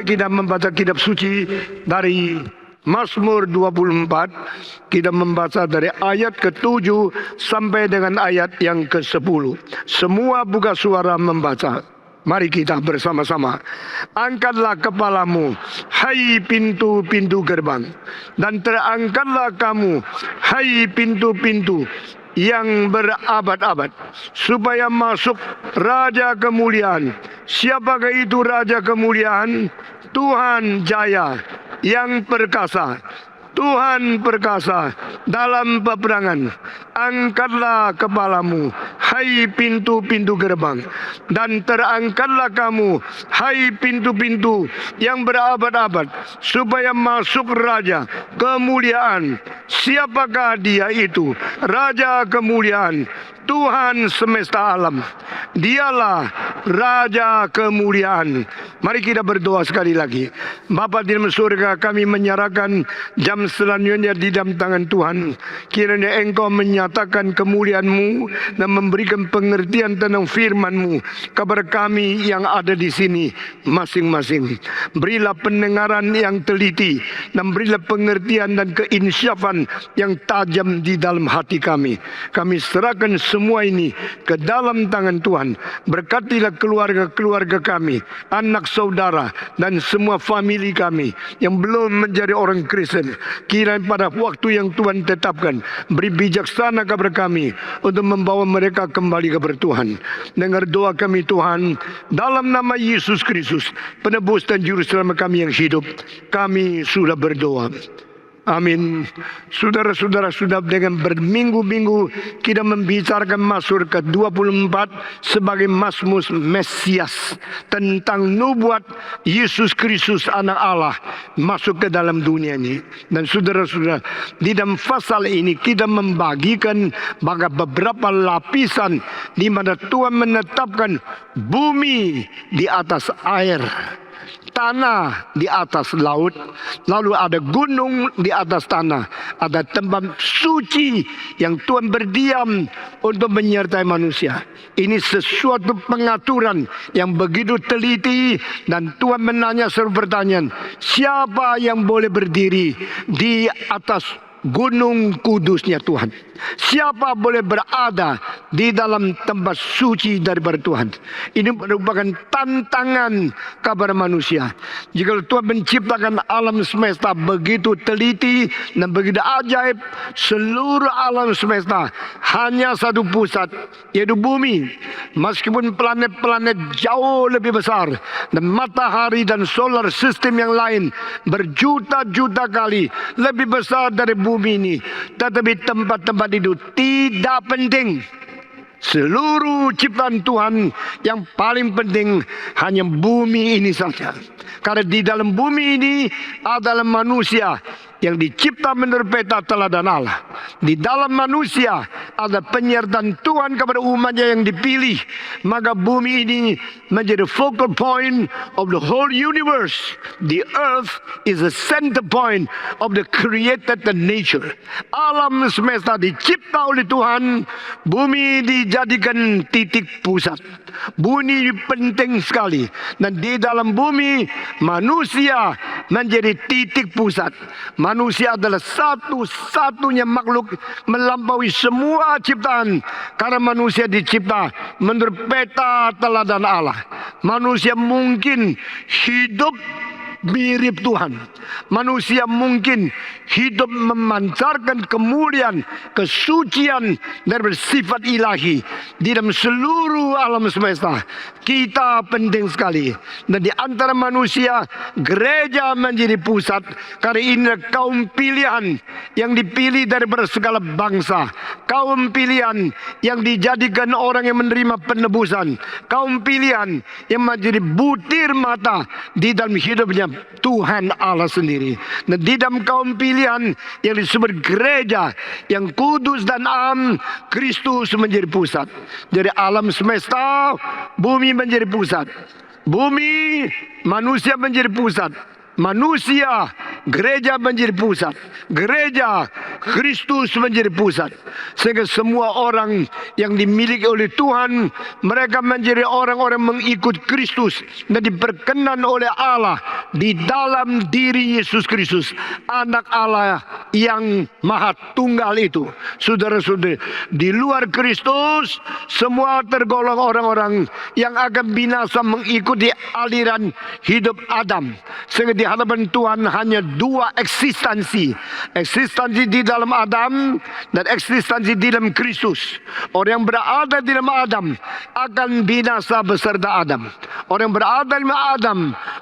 kita membaca kitab suci dari Mazmur 24. Kita membaca dari ayat ke-7 sampai dengan ayat yang ke-10. Semua buka suara membaca. Mari kita bersama-sama. Angkatlah kepalamu, hai pintu-pintu gerbang, dan terangkatlah kamu, hai pintu-pintu yang berabad-abad, supaya masuk Raja kemuliaan. Siapakah itu Raja kemuliaan? Tuhan Jaya yang perkasa, Tuhan perkasa dalam peperangan. Angkatlah kepalamu, hai pintu-pintu gerbang, dan terangkatlah kamu, hai pintu-pintu yang berabad-abad, supaya masuk Raja kemuliaan. Siapakah dia itu? Raja kemuliaan, Tuhan semesta alam. Dialah Raja kemuliaan. Mari kita berdoa sekali lagi. Bapa di dalam surga, kami menyerahkan jam selanjutnya di dalam tangan Tuhan. Kiranya Engkau menyatakan kemuliaan-Mu dan memberikan pengertian tentang firman-Mu kepada kami yang ada di sini masing-masing. Berilah pendengaran yang teliti, dan berilah pengertian dan keinsyafan yang tajam di dalam hati kami. Kami serahkan semua ini ke dalam tangan Tuhan. Berkatilah keluarga-keluarga kami, anak saudara, dan semua famili kami yang belum menjadi orang Kristen. Kiranya pada waktu yang Tuhan tetapkan, beri bijaksana kepada kami untuk membawa mereka kembali kepada Tuhan. Dengar doa kami Tuhan, dalam nama Yesus Kristus, penebus dan juru selamat kami yang hidup, kami sudah berdoa. Amin. Saudara-saudara, sudah dengan berminggu-minggu kita membicarakan Mazmur ke-24 sebagai Mazmur Mesias, tentang nubuat Yesus Kristus anak Allah masuk ke dalam dunia ini. Dan saudara-saudara, di dalam pasal ini kita membagikan beberapa lapisan di mana Tuhan menetapkan bumi di atas air, tanah di atas laut, lalu ada gunung di atas tanah, ada tempat suci yang Tuhan berdiam untuk menyertai manusia. Ini sesuatu pengaturan yang begitu teliti, dan Tuhan menanya seluruh pertanyaan, siapa yang boleh berdiri di atas gunung kudusnya Tuhan? Siapa boleh berada di dalam tempat suci daripada Tuhan? Ini merupakan tantangan kepada manusia. Jika Tuhan menciptakan alam semesta begitu teliti dan begitu ajaib, seluruh alam semesta hanya satu pusat, yaitu bumi. Meskipun planet-planet jauh lebih besar, dan matahari dan solar system yang lain berjuta-juta kali lebih besar dari bumi ini, tetapi tempat-tempat itu tidak penting. Seluruh ciptaan Tuhan yang paling penting hanya bumi ini saja. Karena di dalam bumi ini adalah manusia yang dicipta menurut peta teladan Allah. Di dalam manusia ada penyertaan Tuhan kepada umatnya yang dipilih. Maka bumi ini menjadi focal point of the whole universe. The earth is the center point of the created nature. Alam semesta dicipta oleh Tuhan. Bumi dijadikan titik pusat. Bumi penting sekali. Dan di dalam bumi manusia menjadi titik pusat. Manusia adalah satu-satunya makhluk melampaui semua ciptaan, karena manusia dicipta menurut peta teladan Allah. Manusia mungkin hidup mirip Tuhan. Manusia mungkin hidup memancarkan kemuliaan, kesucian dari sifat ilahi di dalam seluruh alam semesta. Kita penting sekali. Dan di antara manusia, gereja menjadi pusat, karena ini kaum pilihan yang dipilih daripada segala bangsa. Kaum pilihan yang dijadikan orang yang menerima penebusan. Kaum pilihan yang menjadi butir mata di dalam hidupnya Tuhan Allah sendiri. Dan di dalam kaum pilihan yang disebut gereja yang kudus dan am, Kristus menjadi pusat. Jadi alam semesta, bumi menjadi pusat. Bumi, manusia menjadi pusat. manusia, gereja menjadi pusat. Gereja, Kristus menjadi pusat. Sehingga semua orang yang dimiliki oleh Tuhan, mereka menjadi orang-orang mengikut Kristus dan diperkenan oleh Allah di dalam diri Yesus Kristus, anak Allah yang maha tunggal itu. Saudara-saudara, di luar Kristus semua tergolong orang-orang yang akan binasa mengikuti aliran hidup Adam. Sehingga di hadapan Tuhan hanya dua eksistensi. Eksistensi di dalam Adam dan eksistensi di dalam Kristus. Orang yang berada di dalam Adam akan binasa beserta Adam. Orang yang berada di dalam Adam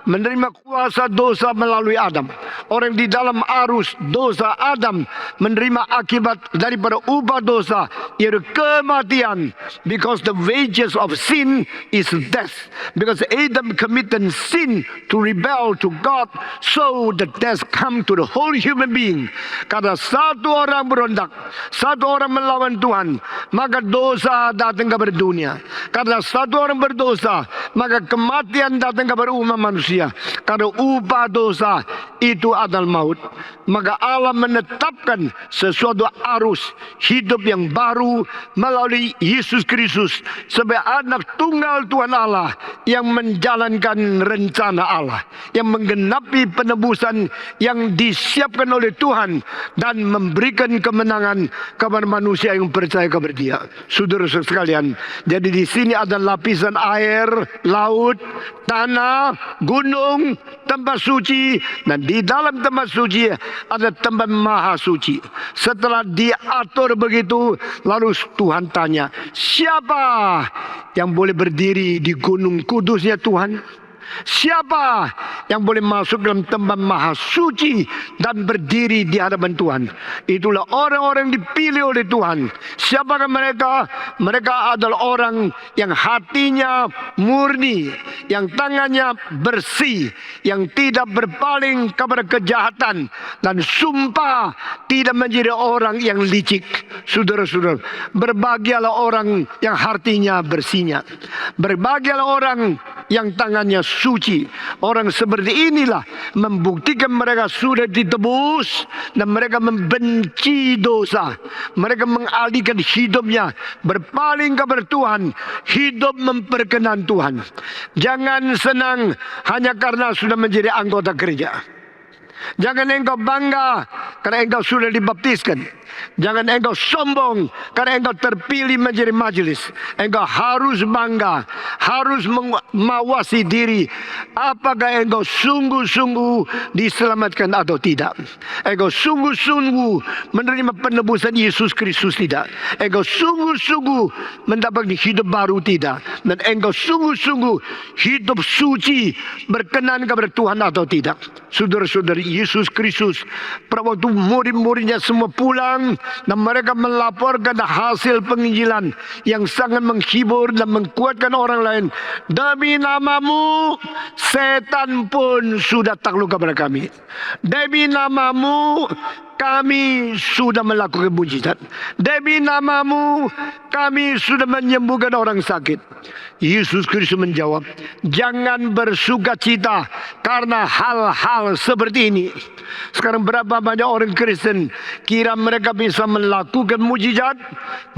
menerima kuasa dosa melalui Adam. Orang di dalam arus dosa Adam menerima akibat daripada ubah dosa, yaitu kematian. Because the wages of sin is death. Because Adam committed sin to rebel to God, so the death come to the whole human being. Karena satu orang berontak, satu orang melawan Tuhan, maka dosa datang kepada dunia. Karena satu orang berdosa, maka kematian datang kepada umat manusia. Karena upah dosa itu adalah maut. Maka Allah menetapkan sesuatu arus hidup yang baru melalui Yesus Kristus sebagai anak tunggal Tuhan Allah yang menjalankan rencana Allah, yang menggenapi penebusan yang disiapkan oleh Tuhan dan memberikan kemenangan kepada manusia yang percaya kepada Dia. Saudara-saudara sekalian, jadi di sini ada lapisan air, laut, tanah, gunung, tempat suci, dan di dalam tempat suci ada tempat maha suci. Setelah diatur begitu, lalu Tuhan tanya, siapa yang boleh berdiri di gunung kudusnya Tuhan? Siapa yang boleh masuk dalam tempat maha suci dan berdiri di hadapan Tuhan? Itulah orang-orang dipilih oleh Tuhan. Siapakah mereka? Mereka adalah orang yang hatinya murni, yang tangannya bersih, yang tidak berpaling kepada kejahatan, dan sumpah tidak menjadi orang yang licik. Saudara-saudara, berbahagialah orang yang hatinya bersihnya. Berbahagialah orang yang tangannya suci. Orang seperti inilah membuktikan mereka sudah ditebus dan mereka membenci dosa. Mereka mengalihkan hidupnya, berpaling kepada Tuhan, hidup memperkenan Tuhan. Jangan senang hanya karena sudah menjadi anggota gereja. Jangan engkau bangga karena engkau sudah dibaptiskan. Jangan engkau sombong karena engkau terpilih menjadi majelis. Engkau harus bangga, harus mengawasi diri. Apakah engkau sungguh-sungguh diselamatkan atau tidak? Engkau sungguh-sungguh menerima penebusan Yesus Kristus tidak? Engkau sungguh-sungguh mendapatkan hidup baru tidak? Dan engkau sungguh-sungguh hidup suci berkenan kepada Tuhan atau tidak? Saudara-saudari, Yesus Kristus pada waktu murid-muridnya semua pulang dan mereka melaporkan hasil penginjilan yang sangat menghibur dan menguatkan orang lain. Demi namamu setan pun sudah takluk kepada kami. Demi namamu kami sudah melakukan mujizat. Demi namamu kami sudah menyembuhkan orang sakit. Yesus Kristus menjawab, jangan bersukacita karena hal-hal seperti ini. Sekarang berapa banyak orang Kristen kira mereka bisa melakukan mujizat,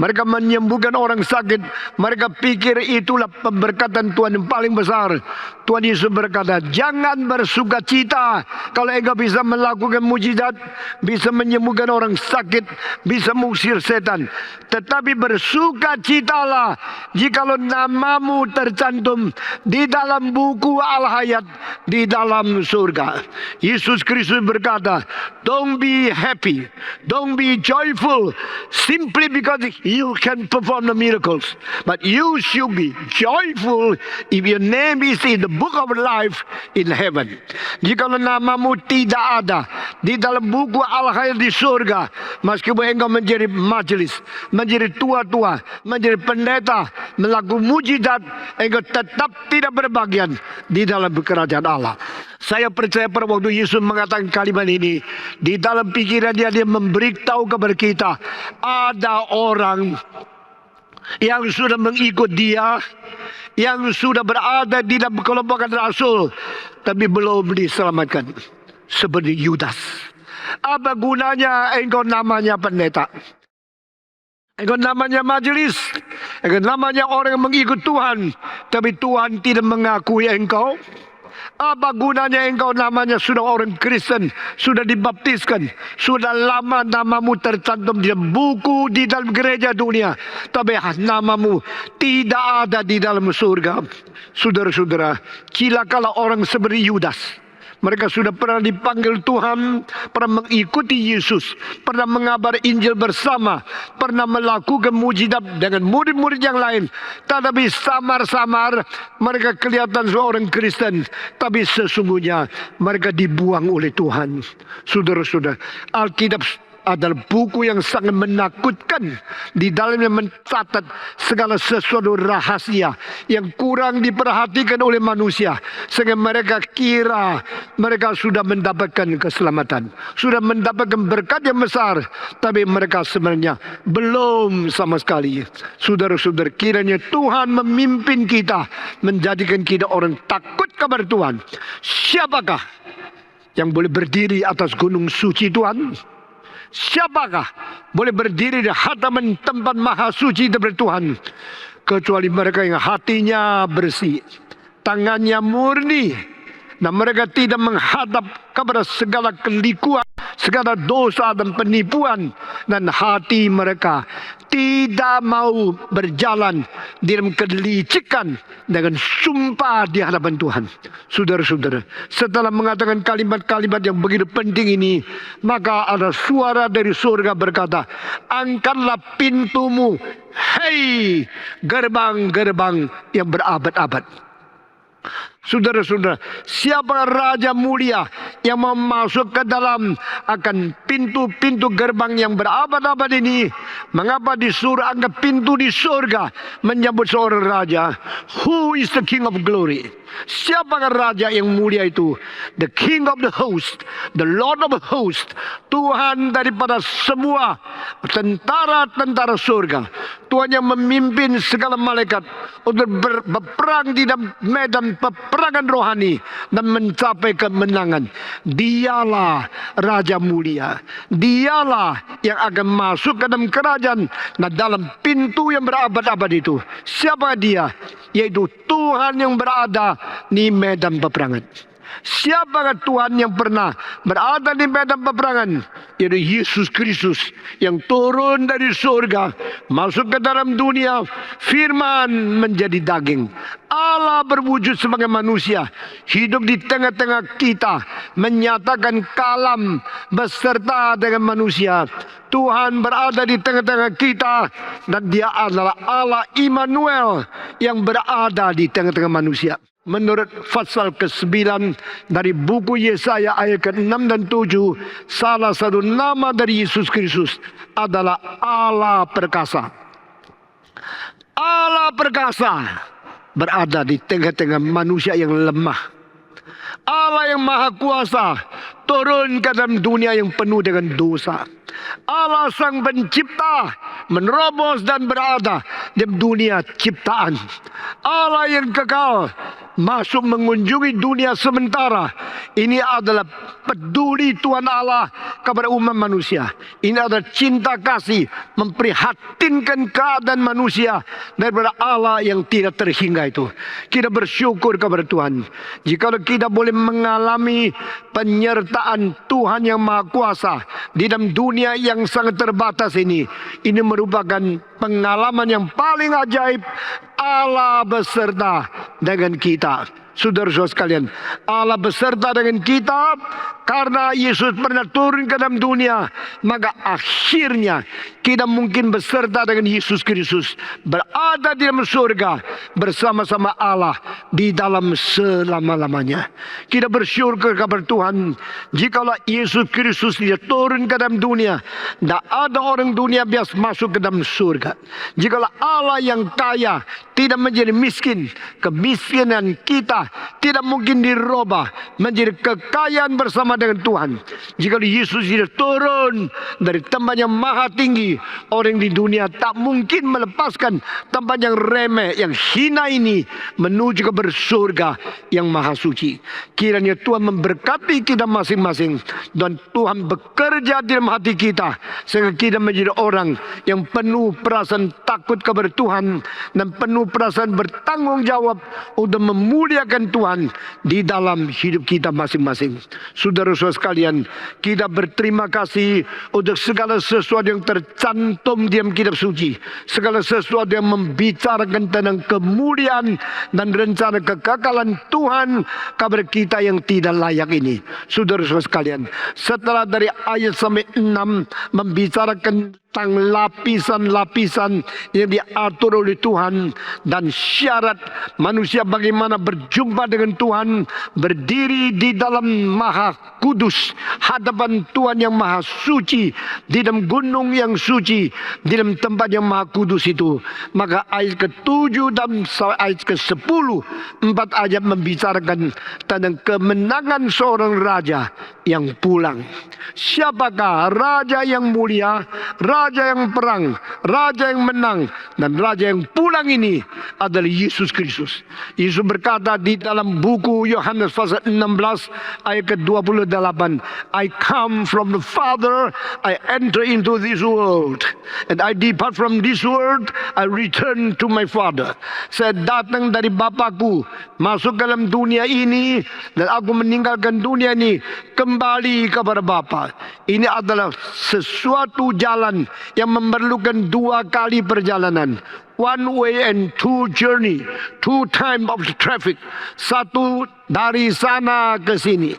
mereka menyembuhkan orang sakit, mereka pikir itulah pemberkatan Tuhan yang paling besar. Tuhan Yesus berkata, jangan bersukacita kalau engkau bisa melakukan mujizat, bisa menyembuhkan orang sakit, bisa mengusir setan. Tetapi bersukacitalah jikalau namamu tercantum di dalam buku Al-Hayat di dalam surga. Yesus Kristus berkata, don't be happy, don't be joyful simply because you can perform the miracles, but you should be joyful if your name is in the book of life in heaven. Jikalau namamu tidak ada di dalam buku Al-Hayat di surga, meskipun engkau menjadi majelis, menjadi tua-tua, menjadi pendeta, melakukan mujizat, engkau tetap tidak berbagian di dalam kerajaan Allah. Saya percaya pada waktu Yesus mengatakan kalimat ini, di dalam pikiran dia memberitahu kepada kita, ada orang yang sudah mengikut dia, yang sudah berada di dalam kelompokan rasul, tapi belum diselamatkan. Seperti Yudas. Apa gunanya engkau namanya pendeta? Engkau namanya majelis. Engkau namanya orang yang mengikut Tuhan. Tapi Tuhan tidak mengakui engkau. Apa gunanya engkau namanya sudah orang Kristen, sudah dibaptiskan, sudah lama namamu tercantum di dalam buku di dalam gereja dunia, tapi namamu tidak ada di dalam surga. Saudara-saudara, cilakalah orang seperti Yudas. Mereka sudah pernah dipanggil Tuhan, pernah mengikuti Yesus, pernah mengabar Injil bersama, pernah melakukan mujizat dengan murid-murid yang lain. Tetapi samar-samar mereka kelihatan seorang Kristen, tapi sesungguhnya mereka dibuang oleh Tuhan. Saudara-saudara, Alkitab adalah buku yang sangat menakutkan. Di dalamnya mencatat segala sesuatu rahasia yang kurang diperhatikan oleh manusia, sehingga mereka kira mereka sudah mendapatkan keselamatan, sudah mendapatkan berkat yang besar, tapi mereka sebenarnya belum sama sekali. Saudara-saudara, kiranya Tuhan memimpin kita, menjadikan kita orang takut kepada Tuhan. Siapakah yang boleh berdiri atas gunung suci Tuhan? Siapakah boleh berdiri di hadapan tempat maha suci daripada Tuhan? Kecuali mereka yang hatinya bersih, tangannya murni, dan mereka tidak menghadap kepada segala kelikuan, segala dosa dan penipuan, dan hati mereka tidak mau berjalan di dalam kelicikan dengan sumpah di hadapan Tuhan. Saudara-saudara, setelah mengatakan kalimat-kalimat yang begitu penting ini, maka ada suara dari surga berkata, angkatlah pintumu, hei gerbang-gerbang yang berabad-abad. Saudara-saudara, siapa raja mulia yang mau masuk ke dalam akan pintu-pintu gerbang yang berabad-abad ini? Mengapa disuruh angkat pintu di surga menyambut seorang raja? Who is the King of Glory? Siapakah raja yang mulia itu? The King of the Host, the Lord of the Host, Tuhan daripada semua tentara-tentara surga. Tuhan yang memimpin segala malaikat untuk berperang di dalam medan peperangan rohani dan mencapai kemenangan. Dialah Raja mulia. Dialah yang akan masuk ke dalam kerajaan dan dalam pintu yang berabad-abad itu. Siapa dia? Yaitu Tuhan yang berada di medan peperangan. Siapakah Tuhan yang pernah berada di medan peperangan? Yaitu Yesus Kristus yang turun dari surga, masuk ke dalam dunia, firman menjadi daging. Allah berwujud sebagai manusia, hidup di tengah-tengah kita, menyatakan kalam beserta dengan manusia. Tuhan berada di tengah-tengah kita, dan Dia adalah Allah Immanuel yang berada di tengah-tengah manusia. Menurut pasal ke-9 dari buku Yesaya ayat ke-6 dan 7, salah satu nama dari Yesus Kristus adalah Allah perkasa. Allah perkasa berada di tengah-tengah manusia yang lemah. Allah yang maha kuasa turun ke dalam dunia yang penuh dengan dosa. Allah sang pencipta menerobos dan berada di dunia ciptaan. Allah yang kekal masuk mengunjungi dunia sementara. Ini adalah peduli Tuhan Allah kepada umat manusia. Ini adalah cinta kasih, memprihatinkan keadaan manusia daripada Allah yang tidak terhingga itu. Kita bersyukur kepada Tuhan. Jika kita boleh mengalami penyertaan Tuhan yang Maha Kuasa di dalam dunia yang sangat terbatas ini merupakan pengalaman yang paling ajaib. Allah beserta dengan kita. Saudara-saudara sekalian, Allah beserta dengan kita karena Yesus pernah turun ke dalam dunia. Maka akhirnya kita mungkin beserta dengan Yesus Kristus berada di dalam surga bersama-sama Allah di dalam selama-lamanya. Kita bersyukur kepada Tuhan. Jikalau Yesus Kristus dia turun ke dalam dunia, tidak ada orang dunia biasa masuk ke dalam surga. Jikalau Allah yang kaya tidak menjadi miskin, kemiskinan kita tidak mungkin dirubah menjadi kekayaan bersama dengan Tuhan. Jika Yesus tidak turun dari tempat yang maha tinggi, orang di dunia tak mungkin melepaskan tempat yang remeh, yang hina ini menuju ke surga yang maha suci. Kiranya Tuhan memberkati kita masing-masing, dan Tuhan bekerja di dalam hati kita sehingga kita menjadi orang yang penuh perasaan takut kepada Tuhan dan penuh perasaan bertanggung jawab untuk memuliakan Tuhan di dalam hidup kita masing-masing. Saudara-saudara sekalian, kita berterima kasih untuk segala sesuatu yang tercantum di dalam kitab suci, segala sesuatu yang membicarakan tentang kemuliaan dan rencana kekekalan Tuhan kepada kita yang tidak layak ini. Saudara-saudara sekalian, setelah dari ayat sampai 6 membicarakan tentang lapisan-lapisan yang diatur oleh Tuhan dan syarat manusia bagaimana berjumpa dengan Tuhan, berdiri di dalam maha kudus hadapan Tuhan yang maha suci, di dalam gunung yang suci, di dalam tempat yang maha kudus itu. Maka ayat ke-7 dan ayat ke-10, 4 ayat membicarakan tentang kemenangan seorang raja yang pulang. Siapakah raja yang mulia, raja yang perang, raja yang menang, dan raja yang pulang ini adalah Yesus Kristus. Yesus berkata di dalam buku Yohanes pasal 16 ayat ke-28, I come from the Father, I enter into this world, and I depart from this world, I return to my Father. Saya datang dari Bapakku, masuk ke dalam dunia ini, dan aku meninggalkan dunia ini, kembali kepada Bapa. Ini adalah sesuatu jalan yang memerlukan 2 kali perjalanan. One way and two journey, 2 time of the traffic. Satu dari sana ke sini,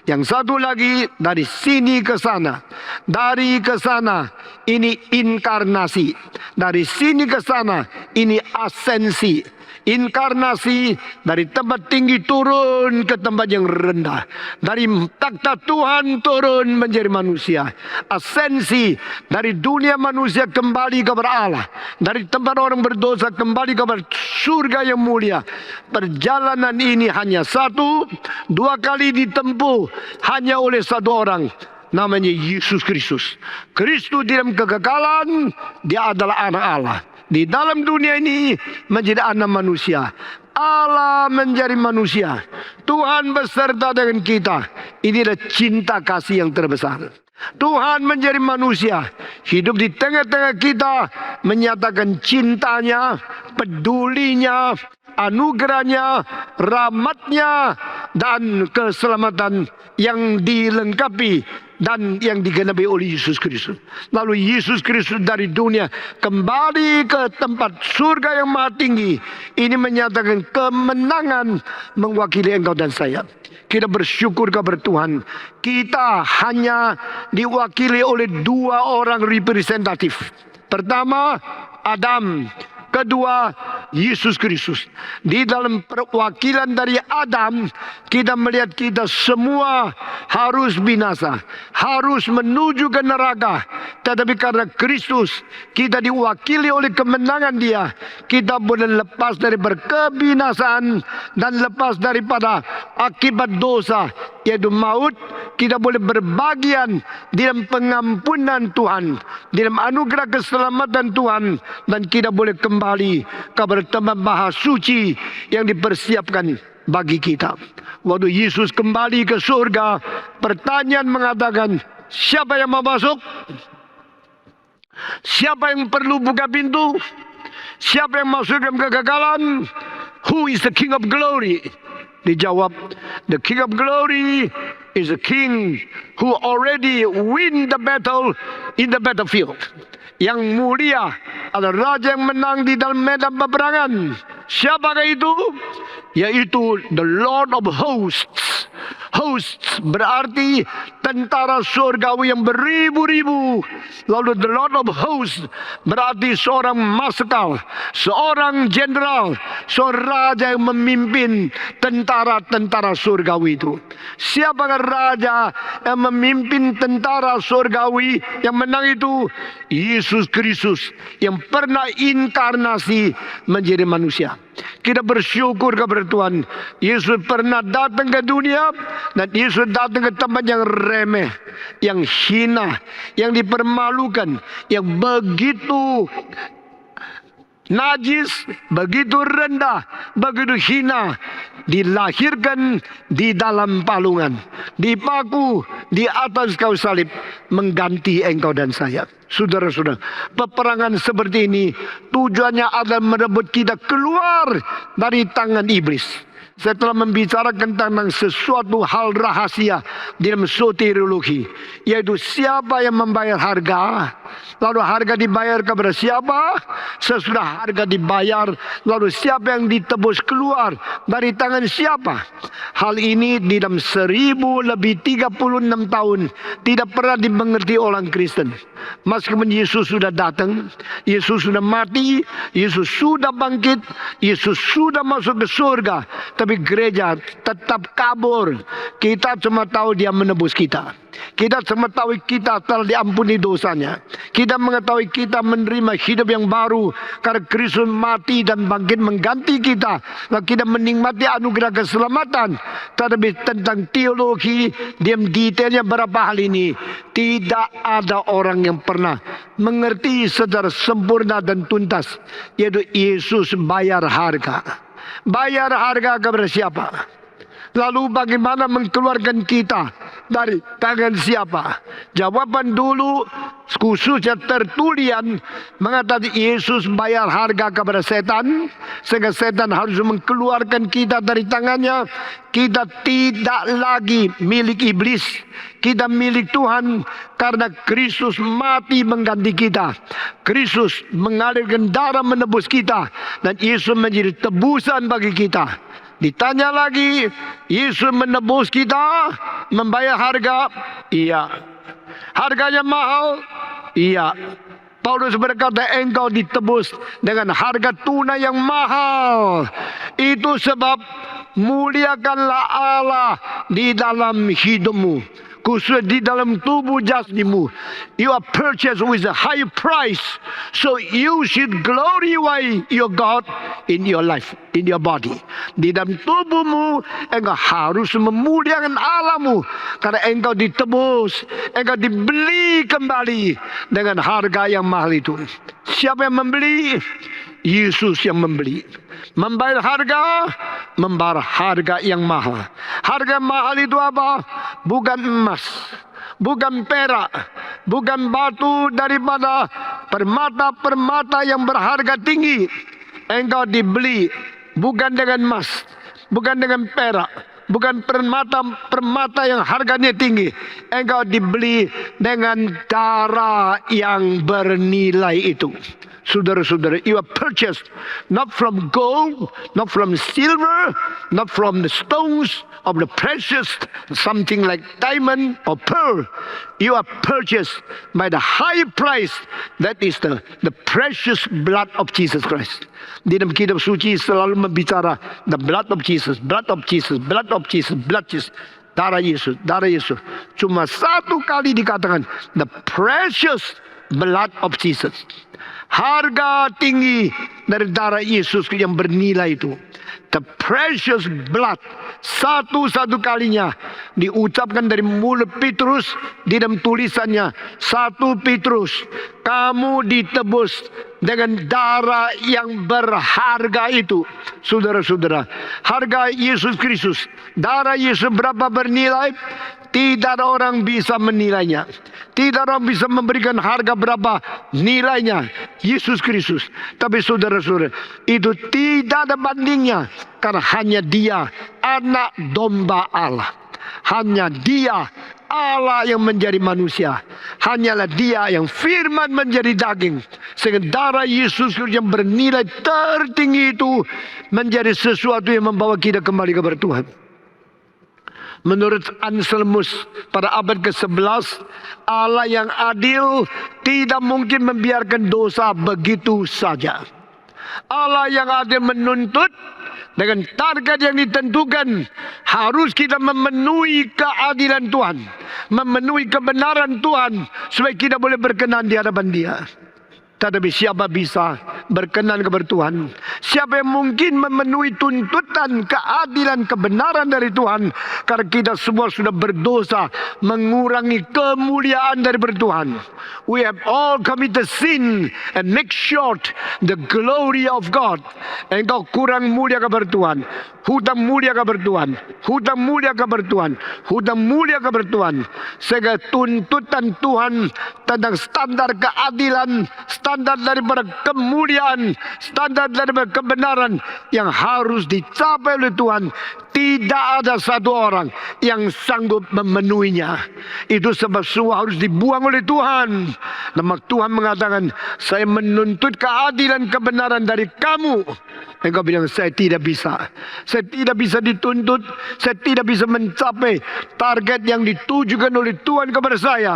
yang satu lagi dari sini ke sana. Dari ke sana ini inkarnasi, dari sini ke sana ini asensi. Inkarnasi dari tempat tinggi turun ke tempat yang rendah, dari takhta Tuhan turun menjadi manusia. Asensi dari dunia manusia kembali kepada Allah, dari tempat orang berdosa kembali kepada surga yang mulia. Perjalanan ini hanya 1, 2 kali ditempuh hanya oleh satu orang, namanya Yesus Kristus. Kristus di dalam kekekalan, dia adalah anak Allah. Di dalam dunia ini menjadi anak manusia. Allah menjadi manusia. Tuhan beserta dengan kita. Inilah cinta kasih yang terbesar. Tuhan menjadi manusia, hidup di tengah-tengah kita, menyatakan cintanya, pedulinya, anugerahnya, rahmatnya, dan keselamatan yang dilengkapi dan yang digenapi oleh Yesus Kristus. Lalu Yesus Kristus dari dunia kembali ke tempat surga yang maha tinggi. Ini menyatakan kemenangan mewakili engkau dan saya. Kita bersyukur kepada Tuhan. Kita hanya diwakili oleh 2 orang representatif. Pertama, Adam. Kedua, Yesus Kristus. Di dalam perwakilan dari Adam, kita melihat kita semua harus binasa, harus menuju ke neraka. Tetapi karena Kristus, kita diwakili oleh kemenangan Dia. Kita boleh lepas dari berkebinasaan dan lepas daripada akibat dosa, yaitu maut. Kita boleh berbagian di dalam pengampunan Tuhan, di dalam anugerah keselamatan Tuhan, dan kita boleh kembali kepada tempat maha suci yang dipersiapkan bagi kita. Waktu Yesus kembali ke surga, pertanyaan mengatakan, siapa yang mau masuk? Siapa yang perlu buka pintu? Siapa yang masuk dalam kegagalan? Who is the King of Glory? Dijawab, the King of Glory is a king who already win the battle in the battlefield. Yang mulia adalah raja yang menang di dalam medan peperangan. Siapakah itu? Yaitu the Lord of Hosts. Hosts berarti tentara surgawi yang beribu-ribu. Lalu the Lord of Hosts berarti seorang marskal, seorang jenderal, seorang raja yang memimpin tentara-tentara surgawi itu. Siapakah raja yang memimpin tentara surgawi yang menang itu? Yesus Kristus yang pernah inkarnasi menjadi manusia. Kita bersyukur kepada Tuhan. Yesus pernah datang ke dunia Dan Yesus datang ke tempat yang remeh, yang hina, yang dipermalukan, yang begitu najis, begitu rendah, begitu hina. Dilahirkan di dalam palungan, dipaku di atas kayu salib, mengganti engkau dan saya. Saudara-saudara, peperangan seperti ini tujuannya adalah merebut kita keluar dari tangan iblis. Saya telah membicarakan tentang sesuatu hal rahasia di dalam soteriologi, yaitu siapa yang membayar harga. Lalu harga dibayar kepada siapa? Sesudah harga dibayar, lalu siapa yang ditebus keluar dari tangan siapa? Hal ini di dalam 1036 tahun tidak pernah dimengerti orang Kristen. Meskipun Yesus sudah datang, Yesus sudah mati, Yesus sudah bangkit, Yesus sudah masuk ke surga, tapi gereja tetap kabur. Kita cuma tahu dia menebus kita. Kita cuma tahu kita telah diampuni dosanya. Kita mengetahui kita menerima hidup yang baru karena Kristus mati dan bangkit mengganti kita. Lalu kita menikmati anugerah keselamatan. Tetapi tentang teologi, diam detailnya berapa hal ini, tidak ada orang yang pernah mengerti secara sempurna dan tuntas, yaitu Yesus bayar harga. Bayar harga kepada siapa? Lalu bagaimana mengeluarkan kita dari tangan siapa? Jawaban dulu khususnya tertulian mengatakan Yesus bayar harga kepada setan, sehingga setan harus mengeluarkan kita dari tangannya. Kita tidak lagi milik iblis, kita milik Tuhan karena Kristus mati mengganti kita. Kristus mengalirkan darah menebus kita, dan Yesus menjadi tebusan bagi kita. Ditanya lagi, Yesus menebus kita, membayar harga? Iya. Harganya mahal? Iya. Paulus berkata, engkau ditebus dengan harga tunai yang mahal. Itu sebab muliakanlah Allah di dalam hidupmu, khusus di dalam tubuh jasadimu. You are purchased with a high price, so you should glorify your God in your life, in your body. Di dalam tubuhmu, engkau harus memuliakan Allahmu, karena engkau ditebus, engkau dibeli kembali dengan harga yang mahal itu. Siapa yang membeli? Yesus yang membeli. Membayar harga, membayar harga yang mahal. Harga mahal itu apa? Bukan emas, bukan perak, bukan batu daripada permata-permata yang berharga tinggi. Engkau dibeli bukan dengan emas, bukan dengan perak, bukan permata yang harganya tinggi. Engkau dibeli dengan darah yang bernilai itu. Saudara-saudara, you are purchased not from gold, not from silver, not from the stones of the precious, something like diamond or pearl. You are purchased by the high price, that is the precious blood of Jesus Christ. Di dalam kitab suci selalu membicara the blood of Jesus, blood of Jesus, blood of Jesus, blood Jesus. Darah Yesus, darah Yesus. Cuma satu kali dikatakan the precious blood of Jesus. Harga tinggi dari darah Yesus yang bernilai itu. The precious blood. Satu-satu kalinya diucapkan dari mulut Petrus di dalam tulisannya. 1 Petrus, kamu ditebus dengan darah yang berharga itu. Saudara-saudara, harga Yesus Kristus, darah Yesus berapa bernilai? Tidak ada orang bisa menilainya. Tidak ada orang bisa memberikan harga berapa nilainya Yesus Kristus. Tapi saudara-saudara, itu tidak ada bandingnya. Karena hanya dia anak domba Allah. Hanya dia Allah yang menjadi manusia. Hanyalah dia yang firman menjadi daging. Sehingga darah Yesus yang bernilai tertinggi itu menjadi sesuatu yang membawa kita kembali kepada Tuhan. Menurut Anselmus pada abad ke-11, Allah yang adil tidak mungkin membiarkan dosa begitu saja. Allah yang adil menuntut dengan target yang ditentukan. Harus kita memenuhi keadilan Tuhan, memenuhi kebenaran Tuhan, supaya kita boleh berkenan di hadapan Dia. Tetapi siapa bisa berkenan kepada Tuhan? Siapa yang mungkin memenuhi tuntutan keadilan kebenaran dari Tuhan? Karena kita semua sudah berdosa, mengurangi kemuliaan dari Tuhan. We have all committed sin and make short the glory of God. Engkau kurang mulia kepada Tuhan. Hutang mulia kepada Tuhan. Hutang mulia kepada Tuhan. Hutang mulia kepada Tuhan. Sehingga tuntutan Tuhan tentang standar keadilan, standar daripada kemuliaan, standar daripada kebenaran yang harus dicapai oleh Tuhan, tidak ada satu orang yang sanggup memenuhinya. Itu sebab semua harus dibuang oleh Tuhan. Nama Tuhan mengatakan, saya menuntut keadilan kebenaran dari kamu. Engkau bilang, saya tidak bisa. Saya tidak bisa dituntut. Saya tidak bisa mencapai target yang ditujukan oleh Tuhan kepada saya.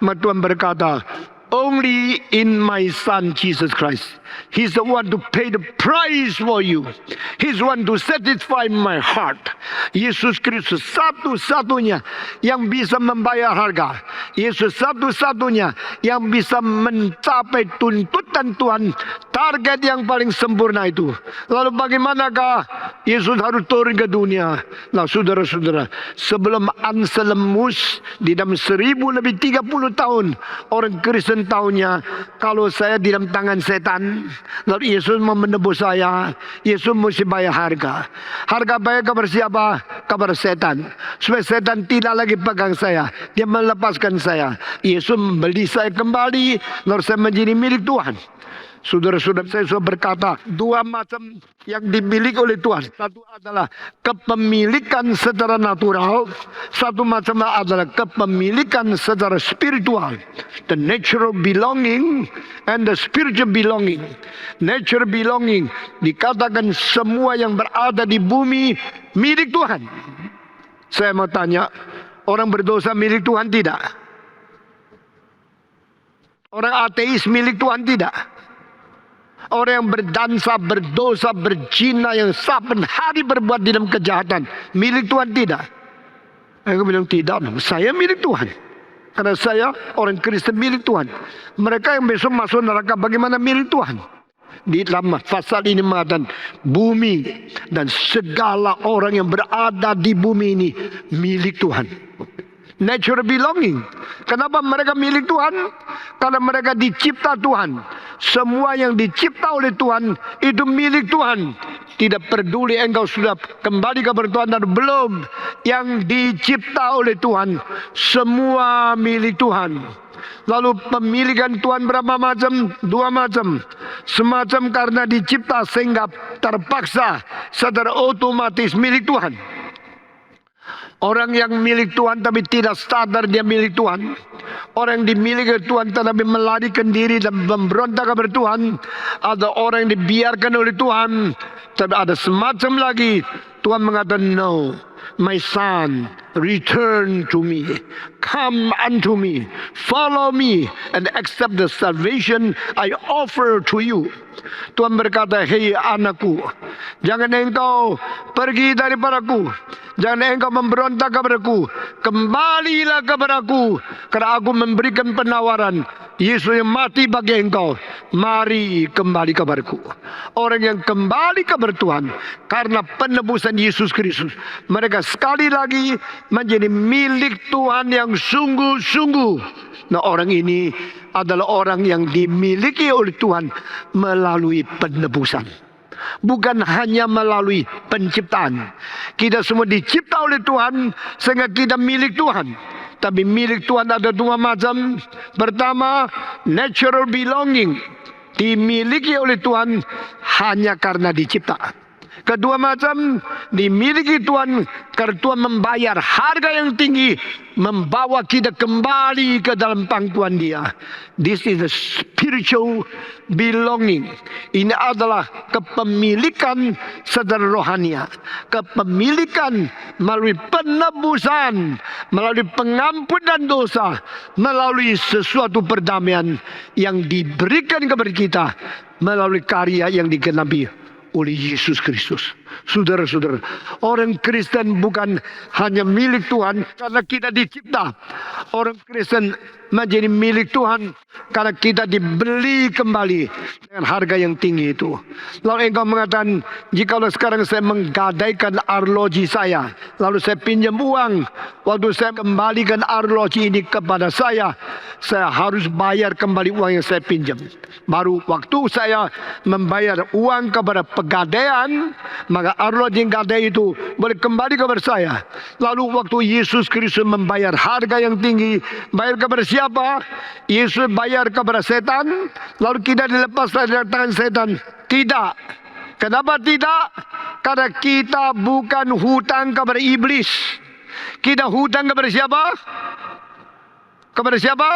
Maka Tuhan berkata, only in my Son Jesus Christ. He's the one to pay the price for you. He's the one to satisfy my heart. Yesus Kristus satu-satunya yang bisa membayar harga. Yesus satu-satunya yang bisa mencapai tuntutan Tuhan, target yang paling sempurna itu. Lalu bagaimanakah Yesus harus turun ke dunia? Nah, saudara-saudara, sebelum Anselmus di dalam 1030 tahun, orang Kristen tahunya kalau saya di dalam tangan setan, lalu Yesus mau menebus saya, Yesus mesti bayar harga. Harga bayar kepada siapa? Kepada setan. Supaya setan tidak lagi pegang saya, dia melepaskan saya. Yesus membeli saya kembali, lalu saya menjadi milik Tuhan. Saudara-saudara, saya sudah berkata, dua macam yang dimiliki oleh Tuhan. Satu adalah kepemilikan secara natural. Satu macam adalah kepemilikan secara spiritual. The natural belonging and the spiritual belonging. Natural belonging dikatakan semua yang berada di bumi milik Tuhan. Saya mau tanya, orang berdosa milik Tuhan tidak? Orang ateis milik Tuhan tidak? Orang yang berdansa, berdosa, berzina, yang saben hari berbuat di dalam kejahatan, milik Tuhan tidak? Aku bilang tidak, saya milik Tuhan. Karena saya orang Kristen milik Tuhan. Mereka yang besok masuk neraka bagaimana milik Tuhan? Di dalam pasal ini mengatakan bumi dan segala orang yang berada di bumi ini milik Tuhan. Natural belonging. Kenapa mereka milik Tuhan? Karena mereka dicipta Tuhan. Semua yang dicipta oleh Tuhan itu milik Tuhan. Tidak peduli engkau sudah kembali kepada Tuhan atau belum. Yang dicipta oleh Tuhan semua milik Tuhan. Lalu pemilikan Tuhan berapa macam? Dua macam. Semacam karena dicipta sehingga terpaksa secara otomatis milik Tuhan. Orang yang milik Tuhan tapi tidak sadar dia milik Tuhan. Orang yang dimiliki Tuhan tetapi melarikan diri dan memberontak kepada Tuhan. Ada orang yang dibiarkan oleh Tuhan. Tapi ada semacam lagi. Tuhan mengatakan, no, my son, return to me. Come unto me. Follow me and accept the salvation I offer to you. Tuhan berkata, hei anakku, jangan engkau pergi daripadaku. Jangan engkau memberontak kepadaku. Kembalilah kepadaku. Karena aku memberikan penawaran. Yesus yang mati bagi engkau. Mari kembali kepadaku. Orang yang kembali kepada Tuhan karena penebusan Yesus Kristus, mereka sekali lagi menjadi milik Tuhan yang sungguh-sungguh. Nah, orang ini adalah orang yang dimiliki oleh Tuhan melalui penebusan. Bukan hanya melalui penciptaan. Kita semua dicipta oleh Tuhan sehingga kita milik Tuhan. Tapi milik Tuhan ada dua macam. Pertama, natural belonging. Dimiliki oleh Tuhan hanya karena dicipta. Kedua macam, dimiliki Tuhan karena Tuhan membayar harga yang tinggi, membawa kita kembali ke dalam pangkuan Dia. This is a spiritual belonging. Ini adalah kepemilikan secara rohania. Kepemilikan melalui penebusan, melalui pengampunan dosa, melalui sesuatu perdamaian yang diberikan kepada kita melalui karya yang digenapi oleh Yesus Kristus. Saudara-saudara, orang Kristen bukan hanya milik Tuhan karena kita dicipta. Orang Kristen menjadi milik Tuhan karena kita dibeli kembali dengan harga yang tinggi itu. Lalu engkau mengatakan, jikalau sekarang saya menggadaikan arloji saya, lalu saya pinjam uang, waktu saya kembalikan arloji ini kepada saya harus bayar kembali uang yang saya pinjam. Baru waktu saya membayar uang kepada pegadaian, maka arloji yang gadai itu boleh kembali kepada saya. Lalu waktu Yesus Kristus membayar harga yang tinggi, bayar kepada siapa? Yesus bayar kepada setan, lalu kita dilepas dari tangan setan. Tidak. Kenapa tidak? Karena kita bukan hutang kepada iblis. Kita hutang kepada siapa? Kepada siapa?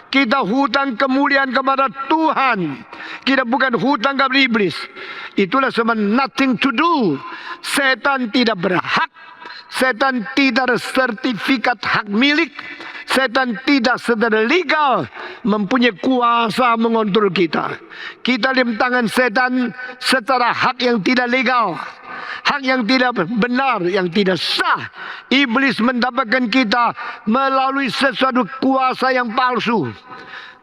Kita hutang kemuliaan kepada Tuhan. Kita bukan hutang kepada iblis. Itulah sebab nothing to do. Setan tidak berhak. Setan tidak ada sertifikat hak milik. Setan tidak secara legal mempunyai kuasa mengontrol kita. Kita di tangan setan secara hak yang tidak legal. Hak yang tidak benar, yang tidak sah. Iblis mendapatkan kita melalui sesuatu kuasa yang palsu.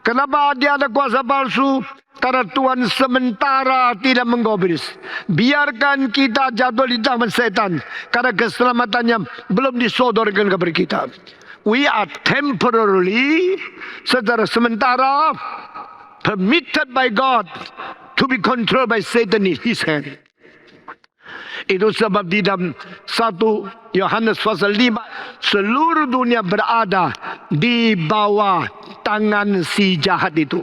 Kenapa dia ada kuasa palsu? Karena Tuhan sementara tidak menggubris. Biarkan kita jatuh di tangan setan, karena keselamatannya belum disodorkan kepada kita. We are temporarily, secara sementara, permitted by God to be controlled by Satan in his hand. Itu sebab di dalam 1 Yohanes pasal 5, seluruh dunia berada di bawah tangan si jahat itu.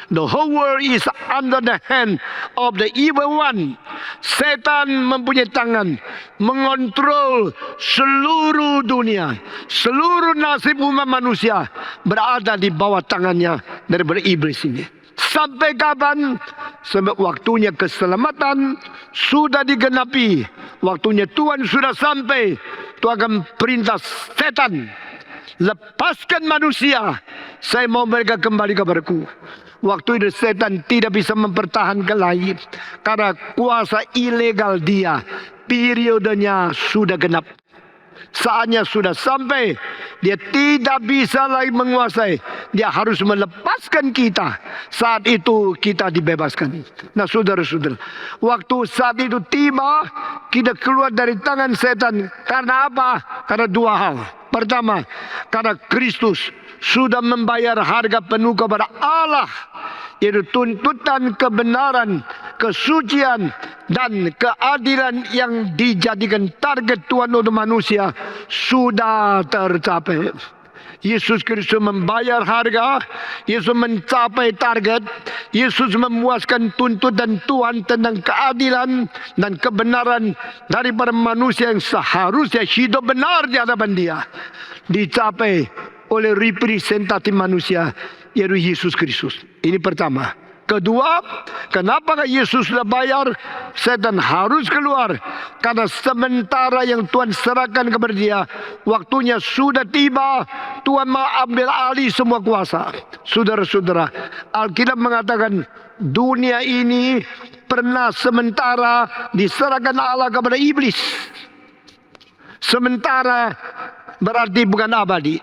The whole world is under the hand of the evil one. Setan mempunyai tangan mengontrol seluruh dunia. Seluruh nasib umat manusia berada di bawah tangannya daripada iblis ini. Sampai kapan? Sampai waktunya keselamatan sudah digenapi. Waktunya Tuhan sudah sampai. Tuhan akan perintah setan, lepaskan manusia. Saya mau mereka kembali kepadaku. Waktu itu setan tidak bisa mempertahankan lagi, karena kuasa ilegal dia, periodenya sudah genap. Saatnya sudah sampai. Dia tidak bisa lagi menguasai. Dia harus melepaskan kita. Saat itu kita dibebaskan. Nah saudara-saudara, waktu saat itu tiba, kita keluar dari tangan setan. Karena apa? Karena dua hal. Pertama, karena Kristus sudah membayar harga penuh kepada Allah, yaitu tuntutan kebenaran, kesucian, dan keadilan yang dijadikan target Tuhan untuk manusia sudah tercapai. Yesus Kristus membayar harga, Yesus mencapai target, Yesus memuaskan tuntutan Tuhan tentang keadilan dan kebenaran daripada manusia yang seharusnya hidup benar di hadapan Dia, dicapai oleh representatif manusia, yaitu Yesus Kristus. Ini pertama. Kedua, kenapa Yesus sudah bayar, setan harus keluar? Karena sementara yang Tuhan serahkan kepada dia, waktunya sudah tiba. Tuhan mau ambil alih semua kuasa. Saudara-saudara, Alkitab mengatakan dunia ini pernah sementara diserahkan Allah kepada iblis. Sementara berarti bukan abadi.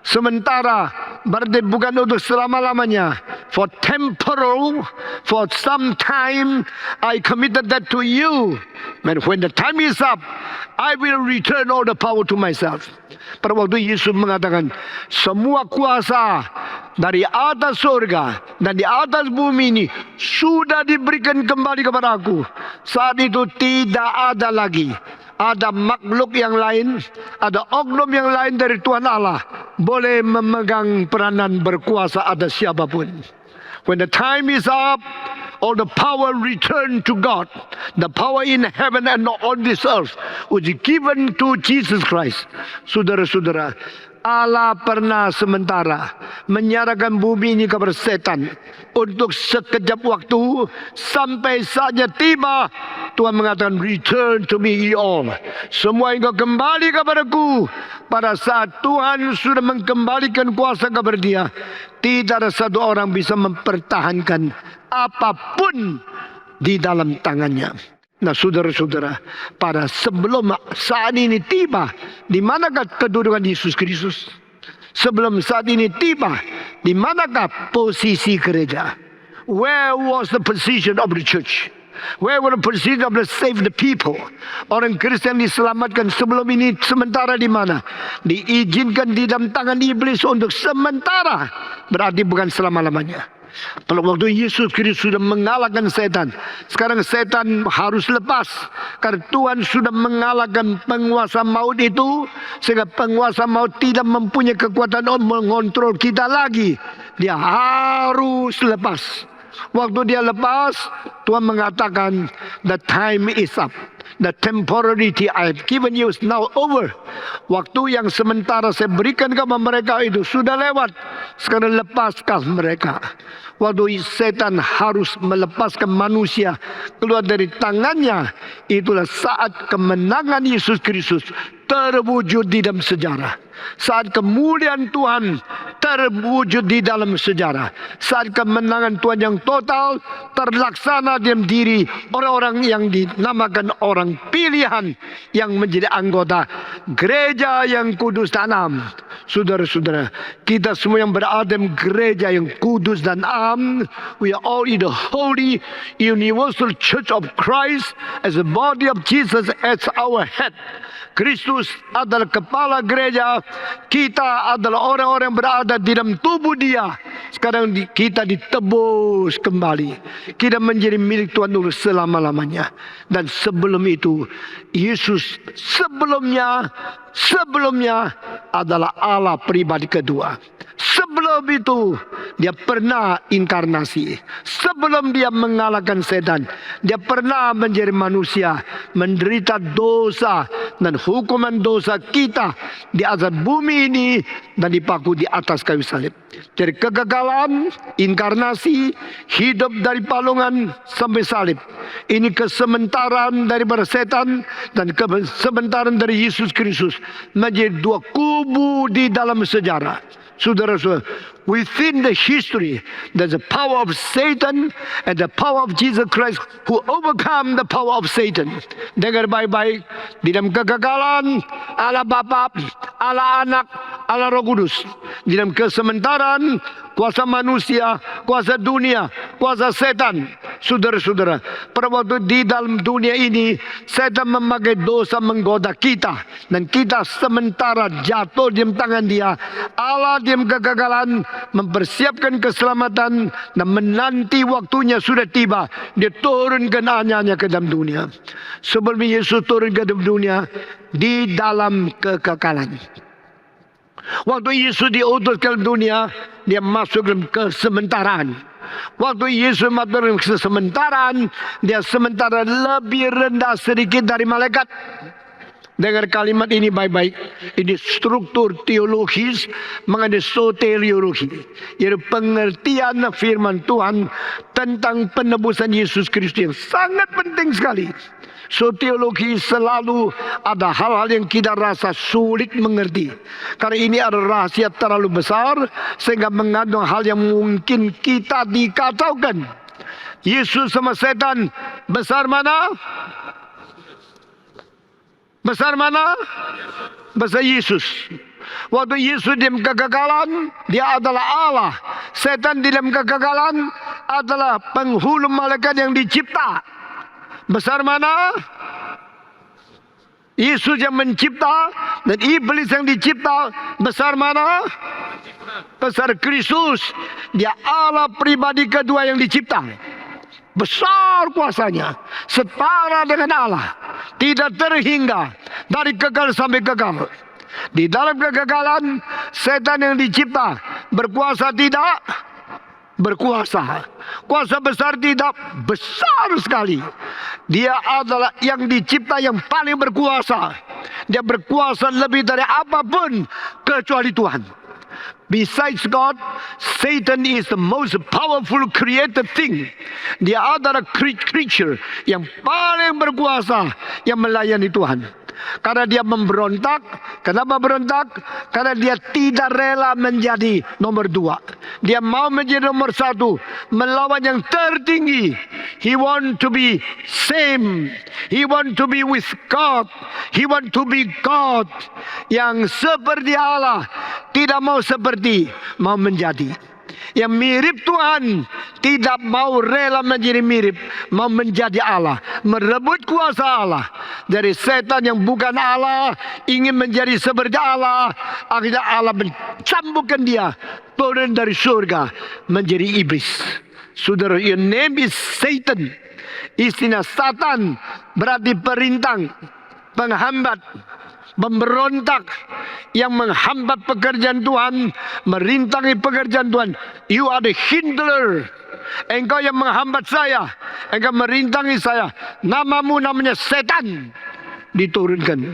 Sementara berarti bukan untuk selama-lamanya. For temporal, for some time, I committed that to you. And when the time is up, I will return all the power to myself. Pada waktu Yesus mengatakan, semua kuasa dari atas surga dan di atas bumi ini sudah diberikan kembali kepada aku. Saat itu tidak ada lagi ada makhluk yang lain, ada oknum yang lain dari Tuhan Allah boleh memegang peranan berkuasa atas siapapun. When the time is up, all the power return to God. The power in heaven and on this earth was given to Jesus Christ. Saudara-saudara, Allah pernah sementara menyerahkan bumi ini kepada setan untuk sekejap waktu, sampai saatnya tiba. Tuhan mengatakan, return to me ye all. Semua engkau kembali kepadaku. Pada saat Tuhan sudah mengembalikan kuasa kepada dia, tidak ada satu orang bisa mempertahankan apapun di dalam tangannya. Nah saudara-saudara, pada sebelum saat ini tiba, di manakah kedudukan Yesus Kristus? Sebelum saat ini tiba, di manakah posisi gereja? Where was the position of the church? Where was the position of the save the people? Orang Kristen diselamatkan sebelum ini sementara di mana? Diizinkan di dalam tangan iblis untuk sementara. Berarti bukan selama-lamanya. Pada waktu Yesus Kristus sudah mengalahkan setan, sekarang setan harus lepas. Karena Tuhan sudah mengalahkan penguasa maut itu, sehingga penguasa maut tidak mempunyai kekuatan untuk mengontrol kita lagi. Dia harus lepas. Waktu dia lepas, Tuhan mengatakan, the time is up. The temporality I have given you is now over. Waktu yang sementara saya berikan kepada mereka itu sudah lewat. Sekarang lepaskan mereka. Waktu setan harus melepaskan manusia keluar dari tangannya, itulah saat kemenangan Yesus Kristus terwujud di dalam sejarah. Saat kemuliaan Tuhan terwujud di dalam sejarah. Saat kemenangan Tuhan yang total terlaksana dalam diri orang-orang yang dinamakan orang pilihan, yang menjadi anggota gereja yang kudus dan am. Saudara-saudara, kita semua yang berada dalam gereja yang kudus dan am, we are all in the holy universal church of Christ as the body of Jesus as our head. Kristus adalah kepala gereja, kita adalah orang-orang yang berada di dalam tubuh dia. Sekarang kita ditebus kembali, kita menjadi milik Tuhan untuk selama-lamanya. Dan sebelum itu, Yesus sebelumnya adalah Allah pribadi kedua. Sebelum itu dia pernah inkarnasi. Sebelum dia mengalahkan setan, dia pernah menjadi manusia, menderita dosa dan hukuman dosa kita di atas bumi ini, dan dipaku di atas kayu salib. Dari kegagalan, inkarnasi, hidup dari palungan sampai salib. Ini kesementaraan daripada setan dan kesementaraan dari Yesus Kristus, menjadi dua kubu di dalam sejarah. Saudara-saudara, within the history, there's the power of Satan and the power of Jesus Christ who overcome the power of Satan. Dengar baik-baik, di dalam kegagalan, Allah Bapa, Allah Anak, Allah Roh Kudus. Di dalam kesementaraan, kuasa manusia, kuasa dunia, kuasa setan. Saudara-saudara, pada waktu di dalam dunia ini, setan memakai dosa menggoda kita, dan kita sementara jatuh di tangan dia. Allah di kegagalan mempersiapkan keselamatan, dan menanti waktunya sudah tiba, dia turunkan anaknya ke dalam dunia. Sebelum Yesus turun ke dalam dunia, di dalam kekekalan. Waktu Yesus diutus ke dalam dunia, dia masuk dalam kesementaraan. Waktu Yesus masuk dalam kesementaraan, dia sementara lebih rendah sedikit dari malaikat. Dengar kalimat ini baik-baik. Ini struktur teologis mengenai soteriologi, yaitu pengertian firman Tuhan tentang penebusan Yesus Kristus yang sangat penting sekali. Soteriologi selalu ada hal-hal yang kita rasa sulit mengerti, karena ini adalah rahasia terlalu besar sehingga mengandung hal yang mungkin kita dikacaukan. Yesus sama setan besar mana? Besar mana? Besar Yesus. Waktu Yesus di dalam kegagalan, dia adalah Allah. Setan di dalam kegagalan adalah penghulu malaikat yang dicipta. Besar mana? Yesus yang mencipta dan iblis yang dicipta. Besar mana? Besar Kristus. Dia Allah pribadi kedua yang dicipta. Besar kuasanya, setara dengan Allah, tidak terhingga, dari kekal sampai kekal. Di dalam kegagalan, setan yang dicipta berkuasa tidak? Berkuasa. Kuasa besar tidak? Besar sekali. Dia adalah yang dicipta yang paling berkuasa. Dia berkuasa lebih dari apapun kecuali Tuhan. Besides God, Satan is the most powerful created thing. Dia adalah creature yang paling berkuasa yang melayani Tuhan. Karena dia memberontak. Kenapa berontak? Karena dia tidak rela menjadi nomor 2. Dia mau menjadi nomor 1, melawan yang tertinggi. He want to be same. He want to be with God. He want to be God. Yang seperti Allah, tidak mau seperti, mau menjadi. Yang mirip Tuhan tidak mau rela menjadi mirip, mau menjadi Allah, merebut kuasa Allah dari setan yang bukan Allah, ingin menjadi seperti Allah. Akhirnya Allah mencambukkan dia turun dari surga menjadi iblis. Saudara, your name is Satan. Istilah Satan berarti perintang, penghambat, memberontak, yang menghambat pekerjaan Tuhan, merintangi pekerjaan Tuhan. You are the hinderer. Engkau yang menghambat saya, engkau merintangi saya. Namamu namanya setan. Diturunkan.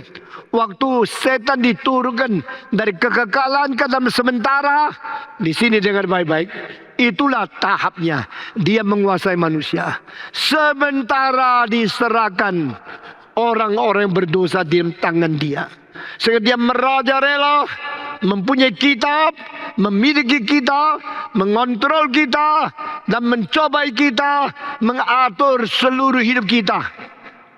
Waktu setan diturunkan dari kekekalan ke dalam sementara, di sini dengar baik-baik. Itulah tahapnya. Dia menguasai manusia. Sementara diserahkan orang-orang yang berdosa di tangan dia. Sehingga dia merajalela, mempunyai kitab, memiliki kita, mengontrol kita, dan mencobai kita, mengatur seluruh hidup kita.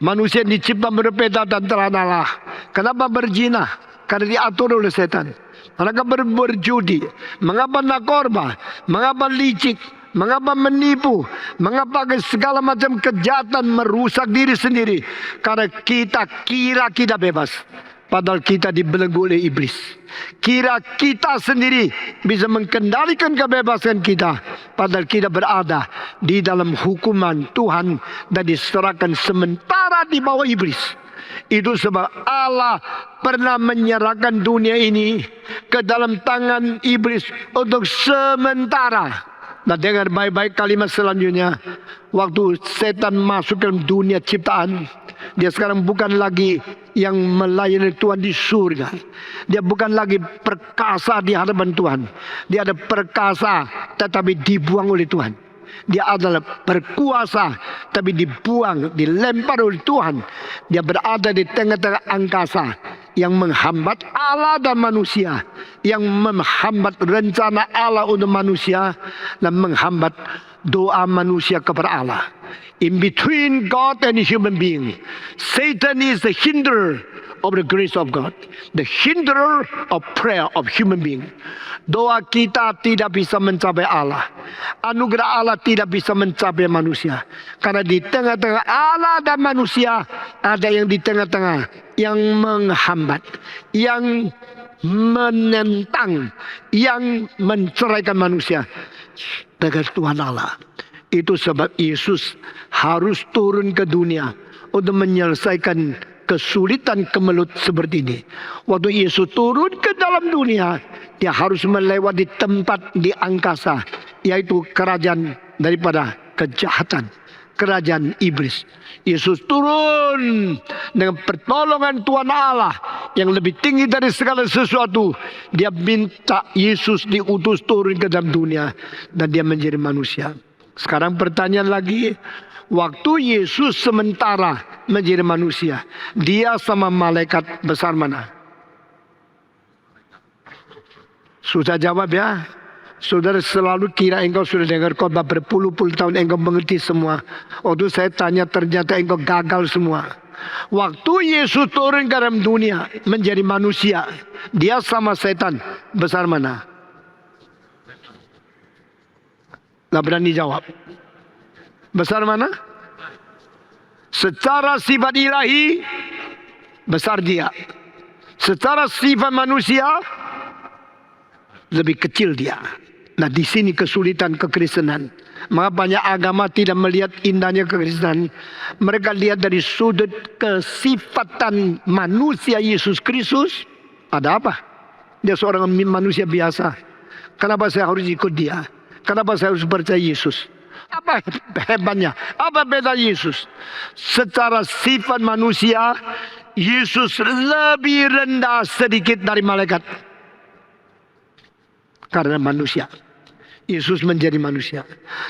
Manusia dicipta berbeda dan terhadap Allah. Kenapa berzina? Karena diatur oleh setan. Mengapa berjudi? Mengapa narkoba? Mengapa licik? Mengapa menipu? Mengapa segala macam kejahatan merusak diri sendiri? Karena kita kira kita bebas. Padahal kita dibelenggu oleh iblis. Kira kita sendiri bisa mengendalikan kebebasan kita. Padahal kita berada di dalam hukuman Tuhan dan diserahkan sementara di bawah iblis. Itu sebab Allah pernah menyerahkan dunia ini ke dalam tangan iblis untuk sementara. Nah, dengar baik-baik kalimat selanjutnya. Waktu setan masuk ke dalam dunia ciptaan, dia sekarang bukan lagi yang melayani Tuhan di surga. Dia bukan lagi perkasa di hadapan Tuhan. Dia ada perkasa tetapi dibuang oleh Tuhan. Dia adalah berkuasa tapi dibuang, dilempar oleh Tuhan. Dia berada di tengah-tengah angkasa yang menghambat Allah dan manusia, yang menghambat rencana Allah untuk manusia, dan menghambat doa manusia kepada Allah. In between God and human being, Satan is the hinderer of the grace of God, the hinderer of prayer of human being. Doa kita tidak bisa mencapai Allah. Anugerah Allah tidak bisa mencapai manusia. Karena di tengah-tengah Allah dan manusia, ada yang di tengah-tengah yang menghambat, yang menentang, yang menceraikan manusia dengan Tuhan Allah. Itu sebab Yesus harus turun ke dunia untuk menyelesaikan kesulitan kemelut seperti ini. Waktu Yesus turun ke dalam dunia, dia harus melewati tempat di angkasa, yaitu kerajaan daripada kejahatan, kerajaan iblis. Yesus turun dengan pertolongan Tuhan Allah yang lebih tinggi dari segala sesuatu. Dia minta Yesus diutus turun ke dalam dunia dan dia menjadi manusia. Sekarang pertanyaan lagi, waktu Yesus sementara menjadi manusia, dia sama malaikat besar mana? Susah jawab ya. Saudara selalu kira engkau sudah dengar khotbah berpuluh-puluh tahun, engkau mengerti semua. Waktu saya tanya ternyata engkau gagal semua. Waktu Yesus turun ke dalam dunia menjadi manusia, dia sama setan besar mana? Gak berani jawab. Besar mana? Secara sifat ilahi besar dia. Secara sifat manusia lebih kecil dia. Nah, di sini kesulitan kekristenan. Maka banyak agama tidak melihat indahnya kekristenan. Mereka lihat dari sudut kesifatan manusia Yesus Kristus. Ada apa? Dia seorang manusia biasa. Kenapa saya harus ikut dia? Kenapa saya harus percaya Yesus? Apa hebatnya? Apa beda Yesus? Secara sifat manusia, Yesus lebih rendah sedikit dari malaikat. Karena manusia. Yesus menjadi manusia.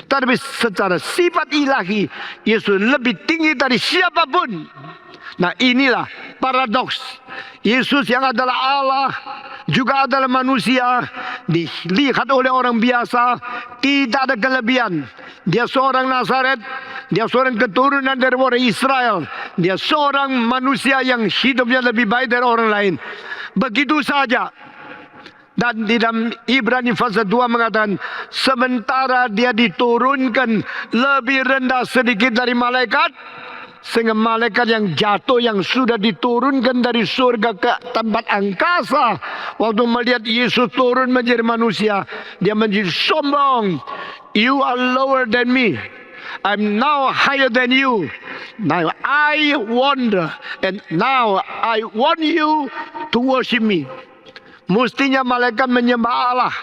Tapi secara sifat ilahi, Yesus lebih tinggi dari siapapun. Nah, inilah paradoks. Yesus yang adalah Allah juga adalah manusia, dilihat oleh orang biasa, tidak ada kelebihan. Dia seorang Nazaret, dia seorang keturunan dari orang Israel, dia seorang manusia yang hidupnya lebih baik dari orang lain. Begitu saja. Dan di dalam Ibrani pasal 2 mengatakan, sementara dia diturunkan lebih rendah sedikit dari malaikat, sehingga malaikat yang jatuh, yang sudah diturunkan dari surga ke tempat angkasa, waktu melihat Yesus turun menjadi manusia, dia menjadi sombong. You are lower than me, I'm now higher than you. Now I wonder, and now I want you to worship me. Mestinya malaikat menyembah Allah,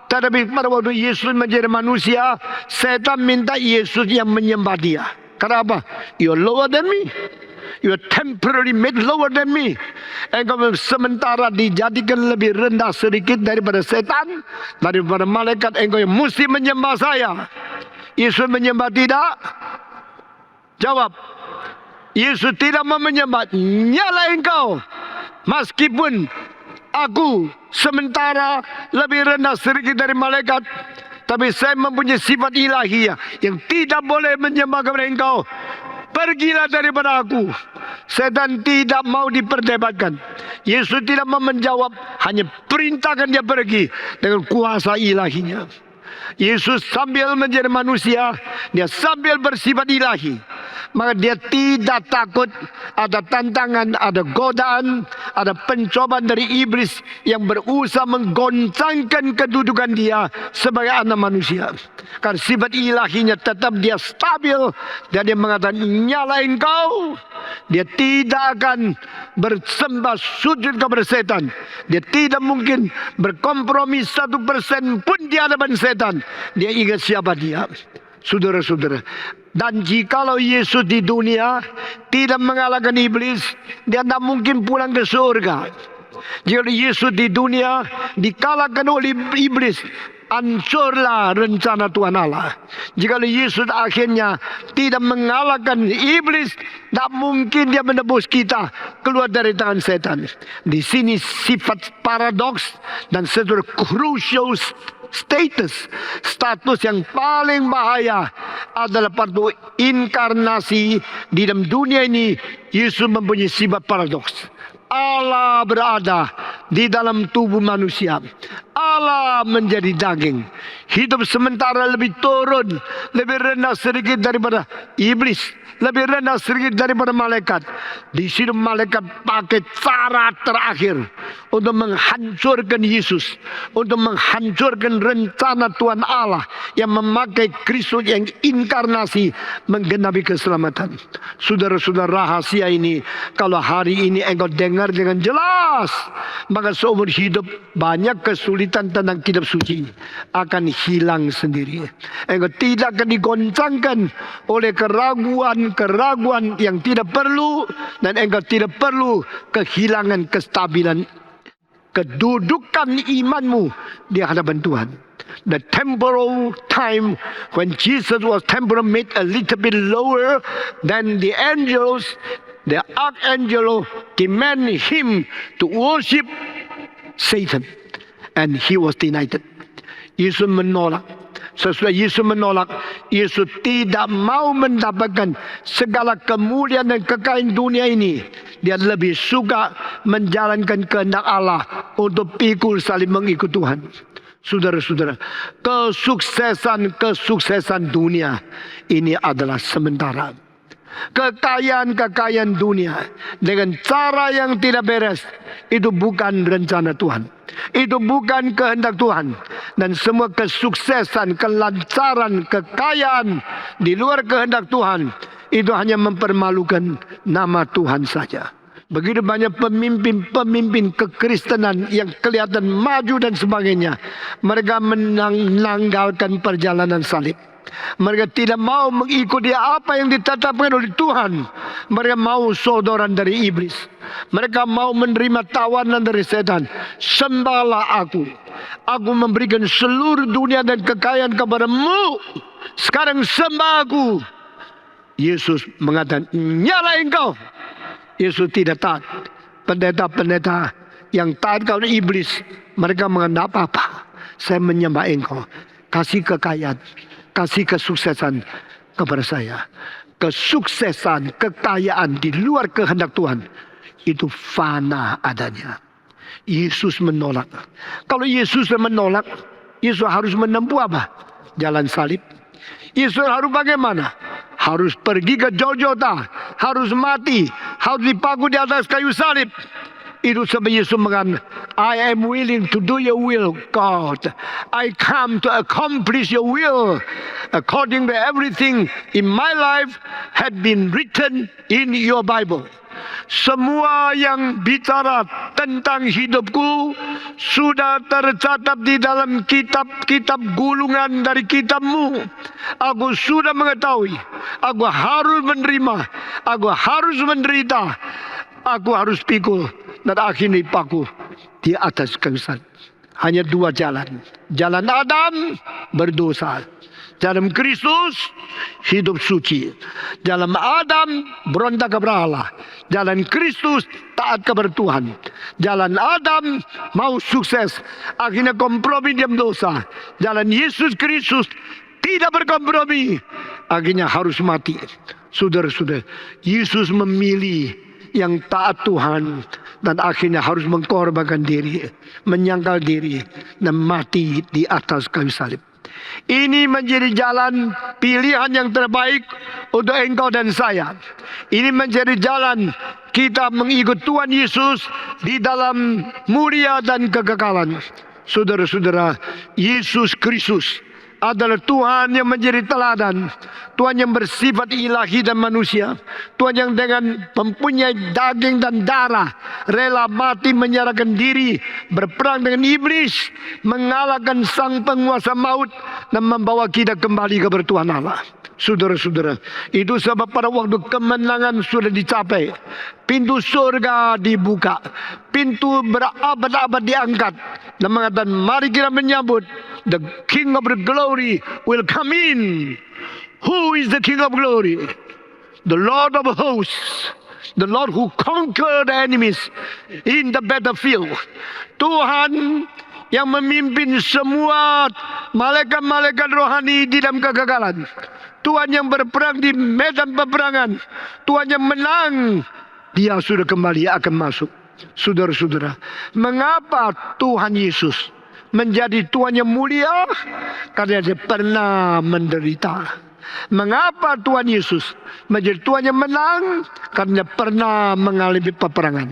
tetapi pada waktu Yesus menjadi manusia, setan minta Yesus yang menyembah dia. Kenapa? You're lower than me. You're temporarily made lower than me. Engkau sementara dijadikan lebih rendah sedikit daripada setan, daripada malaikat. Engkau yang mesti menyembah saya. Yesus menyembah tidak? Jawab. Yesus tidak mau menyembah. Nyala engkau. Meskipun aku sementara lebih rendah sedikit dari malaikat, tapi saya mempunyai sifat ilahiyah yang tidak boleh menyembah kepada engkau. Pergilah daripada aku. Setan tidak mau diperdebatkan. Yesus tidak mau menjawab, hanya perintahkan dia pergi dengan kuasa ilahinya. Yesus sambil menjadi manusia, dia sambil bersifat ilahi. Maka dia tidak takut ada tantangan, ada godaan, ada pencobaan dari iblis yang berusaha menggoncangkan kedudukan dia sebagai anak manusia. Karena sifat ilahinya tetap dia stabil, dan dia mengatakan, nyala engkau. Dia tidak akan bersembah sujud kepada setan. Dia tidak mungkin berkompromi 1% pun di hadapan setan. Dia ingat siapa dia. Saudara-saudara, dan jikalau Yesus di dunia tidak mengalahkan iblis, dia tidak mungkin pulang ke surga. Jika Yesus di dunia dikalahkan oleh iblis, hancurlah rencana Tuhan Allah. Jika Yesus akhirnya tidak mengalahkan iblis, tidak mungkin dia menebus kita keluar dari tangan setan. Di sini sifat paradoks dan sesuatu crucial status yang paling bahaya adalah pada inkarnasi. Di dalam dunia ini, Yesus mempunyai sifat paradoks. Allah berada di dalam tubuh manusia. Allah menjadi daging. Hidup sementara lebih turun, lebih rendah sedikit daripada iblis, lebih rendah sedikit daripada malaikat. Di sini malaikat pakai cara terakhir untuk menghancurkan Yesus, untuk menghancurkan rencana Tuhan Allah yang memakai Kristus yang inkarnasi menggenapi keselamatan. Saudara-saudara, rahasia ini kalau hari ini engkau dengar dengan jelas, maka seumur hidup banyak kesulitan tentang kitab suci akan hilang sendiri. Engkau tidak akan digoncangkan oleh keraguan yang tidak perlu, dan engkau tidak perlu kehilangan kestabilan kedudukan imanmu di hadapan Tuhan. The temporal time when Jesus was temporal made a little bit lower than the angels. The archangel demanded him to worship Satan, and he was denied. Yesus menolak. Sesudah Yesus menolak, Yesus tidak mau mendapatkan segala kemuliaan dan kekayaan dunia ini. Dia lebih suka menjalankan kehendak Allah untuk pikul salib mengikut Tuhan. Saudara-saudara, kesuksesan dunia ini adalah sementara. Kekayaan dunia dengan cara yang tidak beres, itu bukan rencana Tuhan. Itu bukan kehendak Tuhan. Dan semua kesuksesan, kelancaran, kekayaan di luar kehendak Tuhan, itu hanya mempermalukan nama Tuhan saja. Begitu banyak pemimpin kekristenan yang kelihatan maju dan sebagainya, mereka menanggalkan perjalanan salib. Mereka tidak mau mengikuti apa yang ditetapkan oleh Tuhan. Mereka mau sodoran dari iblis. Mereka mau menerima tawanan dari setan. Sembahlah aku. Aku memberikan seluruh dunia dan kekayaan kepadamu. Sekarang sembah aku. Yesus mengatakan, nyala engkau. Yesus tidak taat. Pendeta-pendeta yang taat kepada iblis, mereka mengatakan apa-apa. Saya menyembah engkau. Kasih kekayaan, kasih kesuksesan kepada saya. Kesuksesan, kekayaan di luar kehendak Tuhan, itu fana adanya. Yesus menolak. Kalau Yesus menolak, Yesus harus menempuh apa? Jalan salib. Yesus harus bagaimana? Harus pergi ke Golgota, harus mati, harus dipaku di atas kayu salib. Itu sebab Yesus mengatakan, I am willing to do your will, God. I come to accomplish your will. According to everything in my life had been written in your Bible. Semua yang bicara tentang hidupku sudah tercatat di dalam kitab-kitab gulungan dari kitabmu. Aku sudah mengetahui. Aku harus menerima. Aku harus menderita. Aku harus pikul. Dan akhirnya dipaku di atas kayu salib. Hanya dua jalan. Jalan Adam berdosa. Jalan Kristus hidup suci. Jalan Adam berontak kepada Allah. Jalan Kristus taat kepada Tuhan. Jalan Adam mau sukses, akhirnya kompromi dalam dosa. Jalan Yesus Kristus tidak berkompromi, akhirnya harus mati. Saudara-saudara, Yesus memilih yang taat Tuhan dan akhirnya harus mengkorbankan diri, menyangkal diri dan mati di atas kayu salib. Ini menjadi jalan pilihan yang terbaik untuk engkau dan saya. Ini menjadi jalan kita mengikut Tuhan Yesus di dalam mulia dan kekekalan. Saudara-saudara, Yesus Kristus adalah Tuhan yang menjadi teladan. Tuhan yang bersifat ilahi dan manusia. Tuhan yang dengan mempunyai daging dan darah rela mati menyerahkan diri, berperang dengan iblis, mengalahkan sang penguasa maut dan membawa kita kembali kepada Tuhan Allah. Saudara-saudara, itu sebab pada waktu kemenangan sudah dicapai, pintu surga dibuka, pintu berabad-abad diangkat, dan mengatakan, mari kita menyambut the King of the Glory will come in. Who is the King of Glory? The Lord of hosts, the Lord who conquered the enemies in the battlefield. Tuhan yang memimpin semua malaikat-malaikat rohani di dalam kegagalan. Tuhan yang berperang di medan peperangan. Tuhan yang menang. Dia sudah kembali akan masuk. Saudara-saudara, mengapa Tuhan Yesus menjadi Tuhan yang mulia? Karena dia pernah menderita. Mengapa Tuhan Yesus menjadi Tuhan yang menang? Karena pernah mengalami peperangan.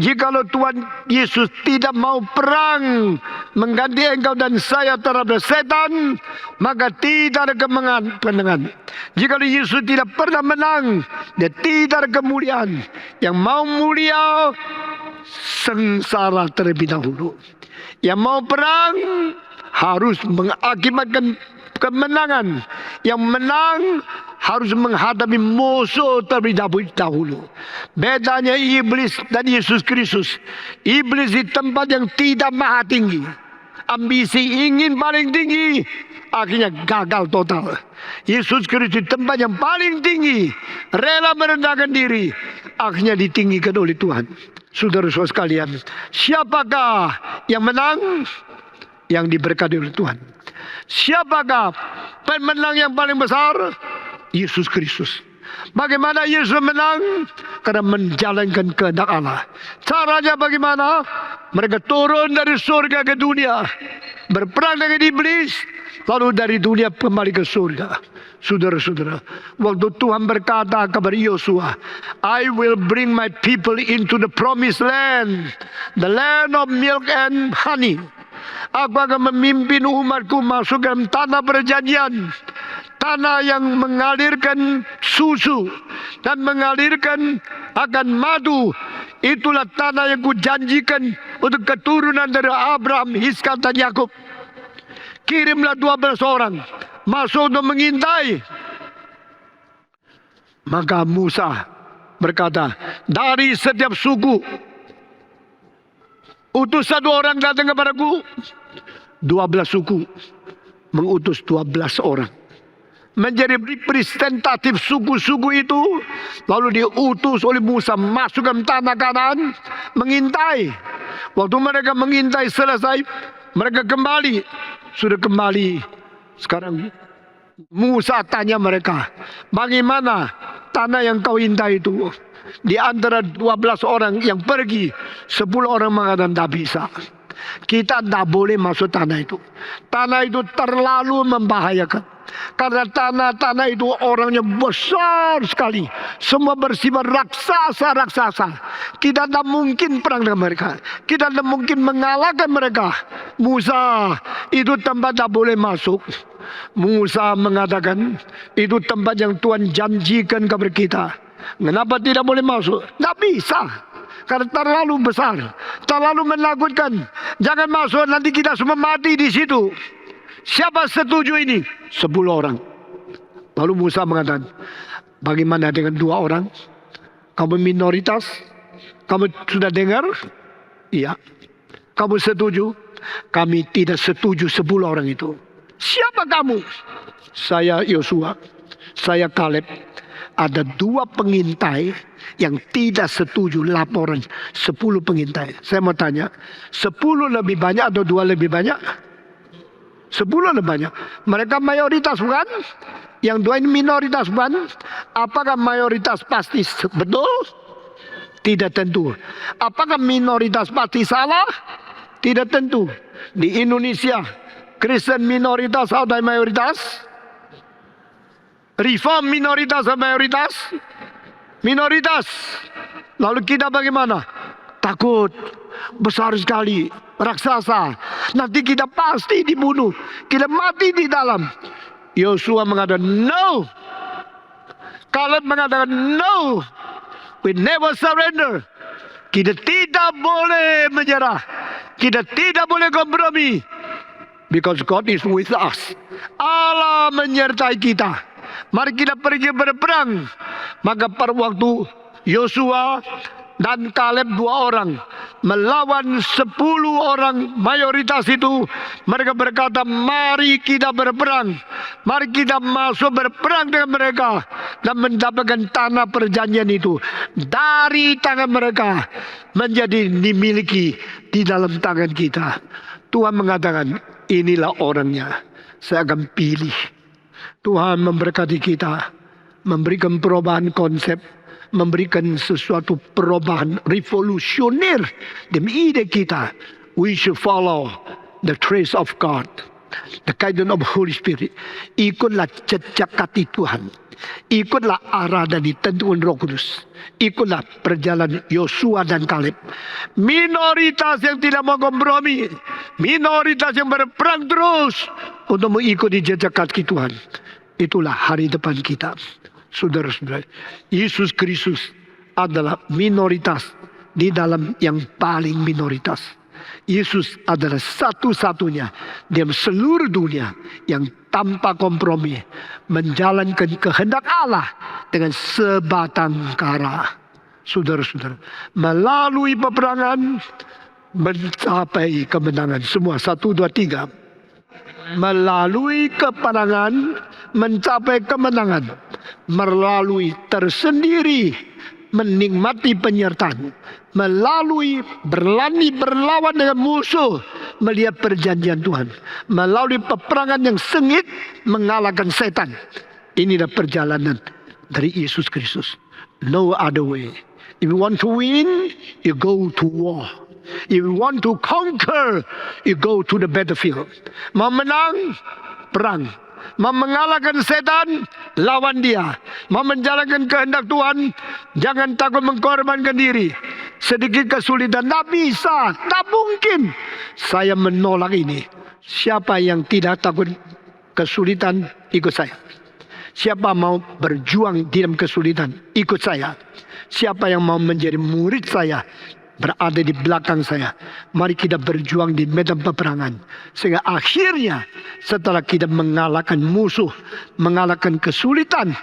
Jikalau Tuhan Yesus tidak mau perang mengganti engkau dan saya terhadap setan, maka tidak ada kemenangan. Jikalau Yesus tidak pernah menang, dia tidak ada kemuliaan. Yang mau mulia sengsara terlebih dahulu. Yang mau perang harus mengakibatkan kemenangan. Yang menang harus menghadapi musuh terlebih dahulu. Bedanya iblis dan Yesus Kristus. Iblis di tempat yang tidak maha tinggi, ambisi ingin paling tinggi, akhirnya gagal total. Yesus Kristus di tempat yang paling tinggi, rela merendahkan diri, akhirnya ditinggikan oleh Tuhan. Saudara-saudara sekalian, siapakah yang menang? Yang diberkati oleh Tuhan. Siapakah pemenang yang paling besar? Yesus Kristus. Bagaimana Yesus menang? Karena menjalankan kehendak Allah. Caranya bagaimana? Mereka turun dari surga ke dunia, berperang dengan iblis, lalu dari dunia kembali ke surga. Saudara-saudara, waktu Tuhan berkata kepada Yosua, I will bring my people into the promised land, the land of milk and honey. Aku akan memimpin umatku masuk dalam tanah perjanjian, tanah yang mengalirkan susu dan mengalirkan akan madu. Itulah tanah yang kujanjikan untuk keturunan dari Abraham, Ishak dan Yakub. Kirimlah 12 orang, masuk untuk mengintai. Maka Musa berkata, dari setiap suku utus satu orang datang kepadaku. 12 suku mengutus 12 orang menjadi representatif suku-suku itu, lalu diutus oleh Musa masuk ke tanah Kanaan mengintai. Waktu mereka mengintai selesai, mereka kembali. Sudah kembali. Sekarang Musa tanya mereka, bagaimana tanah yang kau intai itu? Di antara 12 orang yang pergi, 10 orang mengatakan tidak bisa. Kita tidak boleh masuk tanah itu. Tanah itu terlalu membahayakan. Karena tanah-tanah itu orangnya besar sekali. Semua bersifat raksasa-raksasa. Kita tidak mungkin perang dengan mereka. Kita tidak mungkin mengalahkan mereka. Musa, itu tempat tidak boleh masuk. Musa mengatakan, itu tempat yang Tuhan janjikan kepada kita. Kenapa tidak boleh masuk? Tidak bisa. Karena terlalu besar, terlalu menakutkan. Jangan masuk, nanti kita semua mati di situ. Siapa setuju ini? 10 orang. Lalu Musa mengatakan, bagaimana dengan 2 orang? Kamu minoritas? Kamu sudah dengar? Iya. Kamu setuju? Kami tidak setuju 10 orang itu. Siapa kamu? Saya Yosua. Saya Kaleb. Ada 2 pengintai yang tidak setuju laporan 10 pengintai. Saya mau tanya, 10 lebih banyak atau 2 lebih banyak? 10 lebih banyak. Mereka mayoritas bukan? Yang 2 ini minoritas bukan? Apakah mayoritas pasti betul? Tidak tentu. Apakah minoritas pasti salah? Tidak tentu. Di Indonesia, Kristen minoritas atau mayoritas? Reform minoritas atau mayoritas? Minoritas. Lalu kita bagaimana? Takut. Besar sekali. Raksasa. Nanti kita pasti dibunuh. Kita mati di dalam. Yosua mengatakan no. Kaleb mengatakan no. We never surrender. Kita tidak boleh menyerah. Kita tidak boleh kompromi. Because God is with us. Allah menyertai kita. Mari kita pergi berperang. Maka pada waktu Yosua dan Kaleb 2 orang melawan 10 orang mayoritas itu, mereka berkata, mari kita berperang. Mari kita masuk berperang dengan mereka dan mendapatkan tanah perjanjian itu dari tangan mereka menjadi dimiliki di dalam tangan kita. Tuhan mengatakan, inilah orangnya, saya akan pilih. Tuhan memberkati kita, memberikan perubahan konsep, memberikan sesuatu perubahan revolusioner dalam ide kita. We should follow the trace of God, the guidance of Holy Spirit. Ikutlah jejak kaki Tuhan. Ikutlah arah dan ditentukan Roh Kudus. Ikutlah perjalanan Yosua dan Kaleb. Minoritas yang tidak mau kompromi, minoritas yang berperang terus untuk mengikuti jejak kaki Tuhan. Itulah hari depan kita. Saudara-saudara, Yesus Kristus adalah minoritas di dalam yang paling minoritas. Yesus adalah satu-satunya di seluruh dunia yang tanpa kompromi menjalankan kehendak Allah dengan sebatang kara. Saudara-saudara, melalui peperangan mencapai kemenangan. Semua 1, 2, 3. Melalui keperangan mencapai kemenangan. Melalui tersendiri menikmati penyertaan. Melalui berlani berlawan dengan musuh melihat perjanjian Tuhan. Melalui peperangan yang sengit mengalahkan setan. Inilah perjalanan dari Yesus Kristus. No other way. If you want to win, you go to war. If you want to conquer, you go to the battlefield. Mau menang, perang. Mau mengalahkan setan, lawan dia. Mau menjalankan kehendak Tuhan, jangan takut mengorbankan diri. Sedikit kesulitan, tak bisa, tak mungkin. Saya menolak ini. Siapa yang tidak takut kesulitan, ikut saya. Siapa mau berjuang dalam kesulitan, ikut saya. Siapa yang mau menjadi murid saya, berada di belakang saya. Mari kita berjuang di medan peperangan. Sehingga akhirnya setelah kita mengalahkan musuh, mengalahkan kesulitan,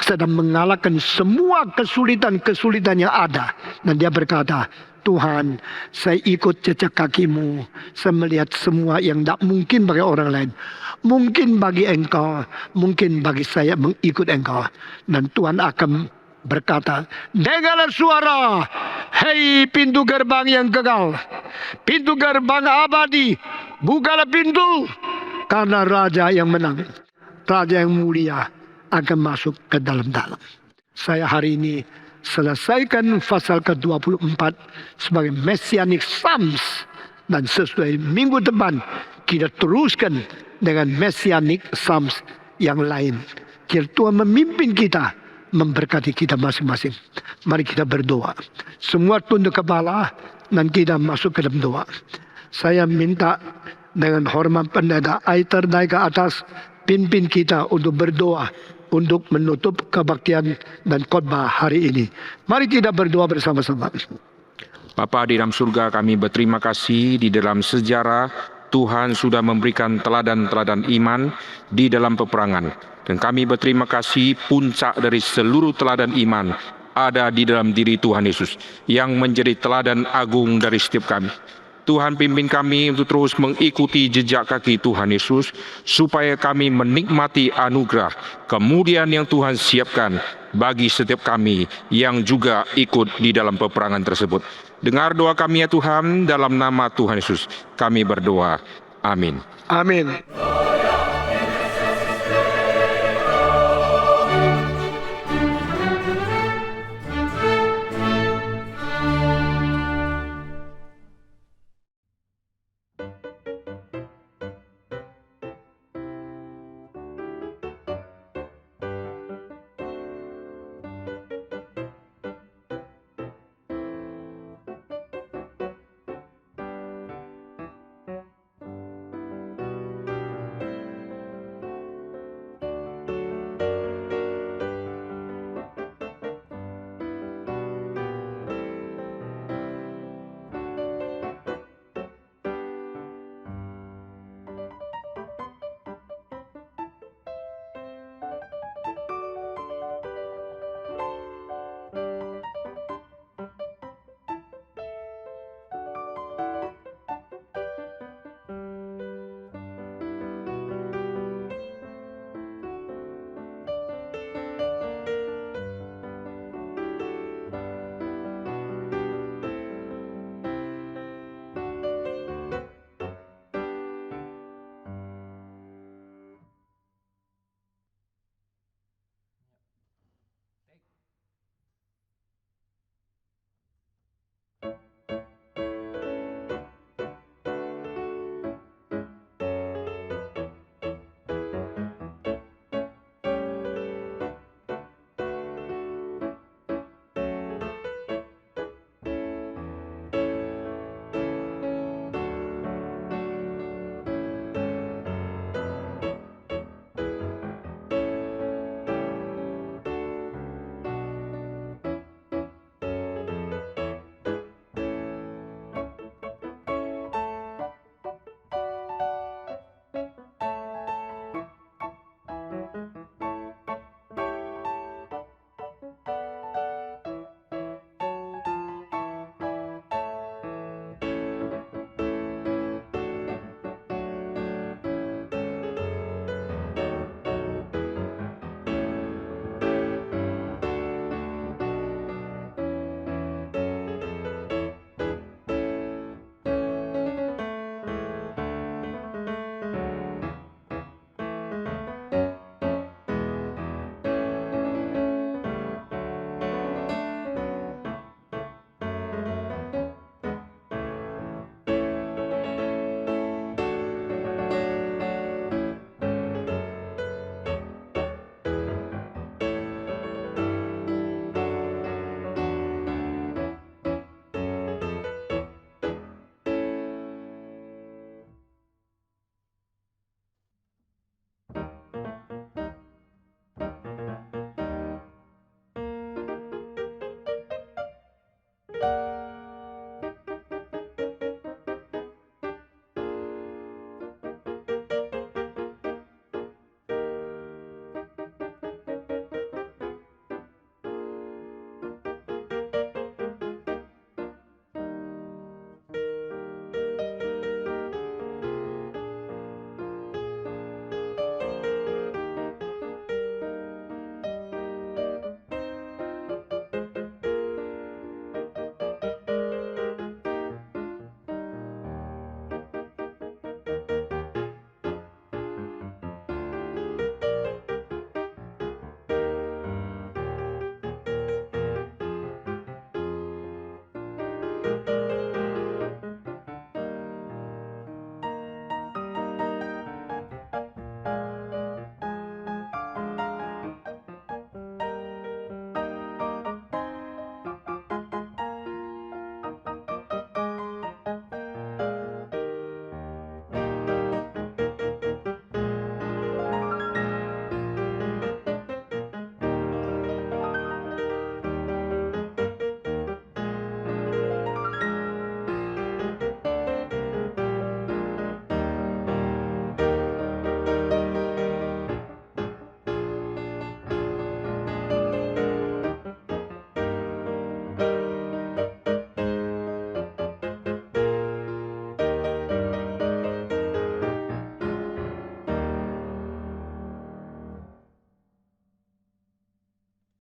sedang mengalahkan semua kesulitan-kesulitan yang ada. Dan dia berkata, Tuhan, saya ikut jejak kakimu. Saya melihat semua yang tak mungkin bagi orang lain. Mungkin bagi engkau, mungkin bagi saya mengikut engkau. Dan Tuhan akan berkata, dengarlah suara, hei pintu gerbang yang kekal, pintu gerbang abadi, bukalah pintu, karena Raja yang menang, Raja yang mulia akan masuk ke dalam-dalam. Saya hari ini selesaikan pasal ke-24 sebagai Messianic Psalms, dan sesuai minggu depan kita teruskan dengan Messianic Psalms yang lain. Kiranya Tuhan memimpin kita, memberkati kita masing-masing. Mari kita berdoa. Semua tunduk kepala dan kita masuk ke dalam doa. Saya minta dengan hormat pendeta Aiter naik ke atas, pimpin kita untuk berdoa untuk menutup kebaktian dan khotbah hari ini. Mari kita berdoa bersama-sama. Bapa di dalam surga, kami berterima kasih di dalam sejarah Tuhan sudah memberikan teladan-teladan iman di dalam peperangan. Dan kami berterima kasih puncak dari seluruh teladan iman ada di dalam diri Tuhan Yesus yang menjadi teladan agung dari setiap kami. Tuhan pimpin kami untuk terus mengikuti jejak kaki Tuhan Yesus supaya kami menikmati anugerah kemudian yang Tuhan siapkan bagi setiap kami yang juga ikut di dalam peperangan tersebut. Dengar doa kami ya Tuhan, dalam nama Tuhan Yesus kami berdoa. Amin. Amin.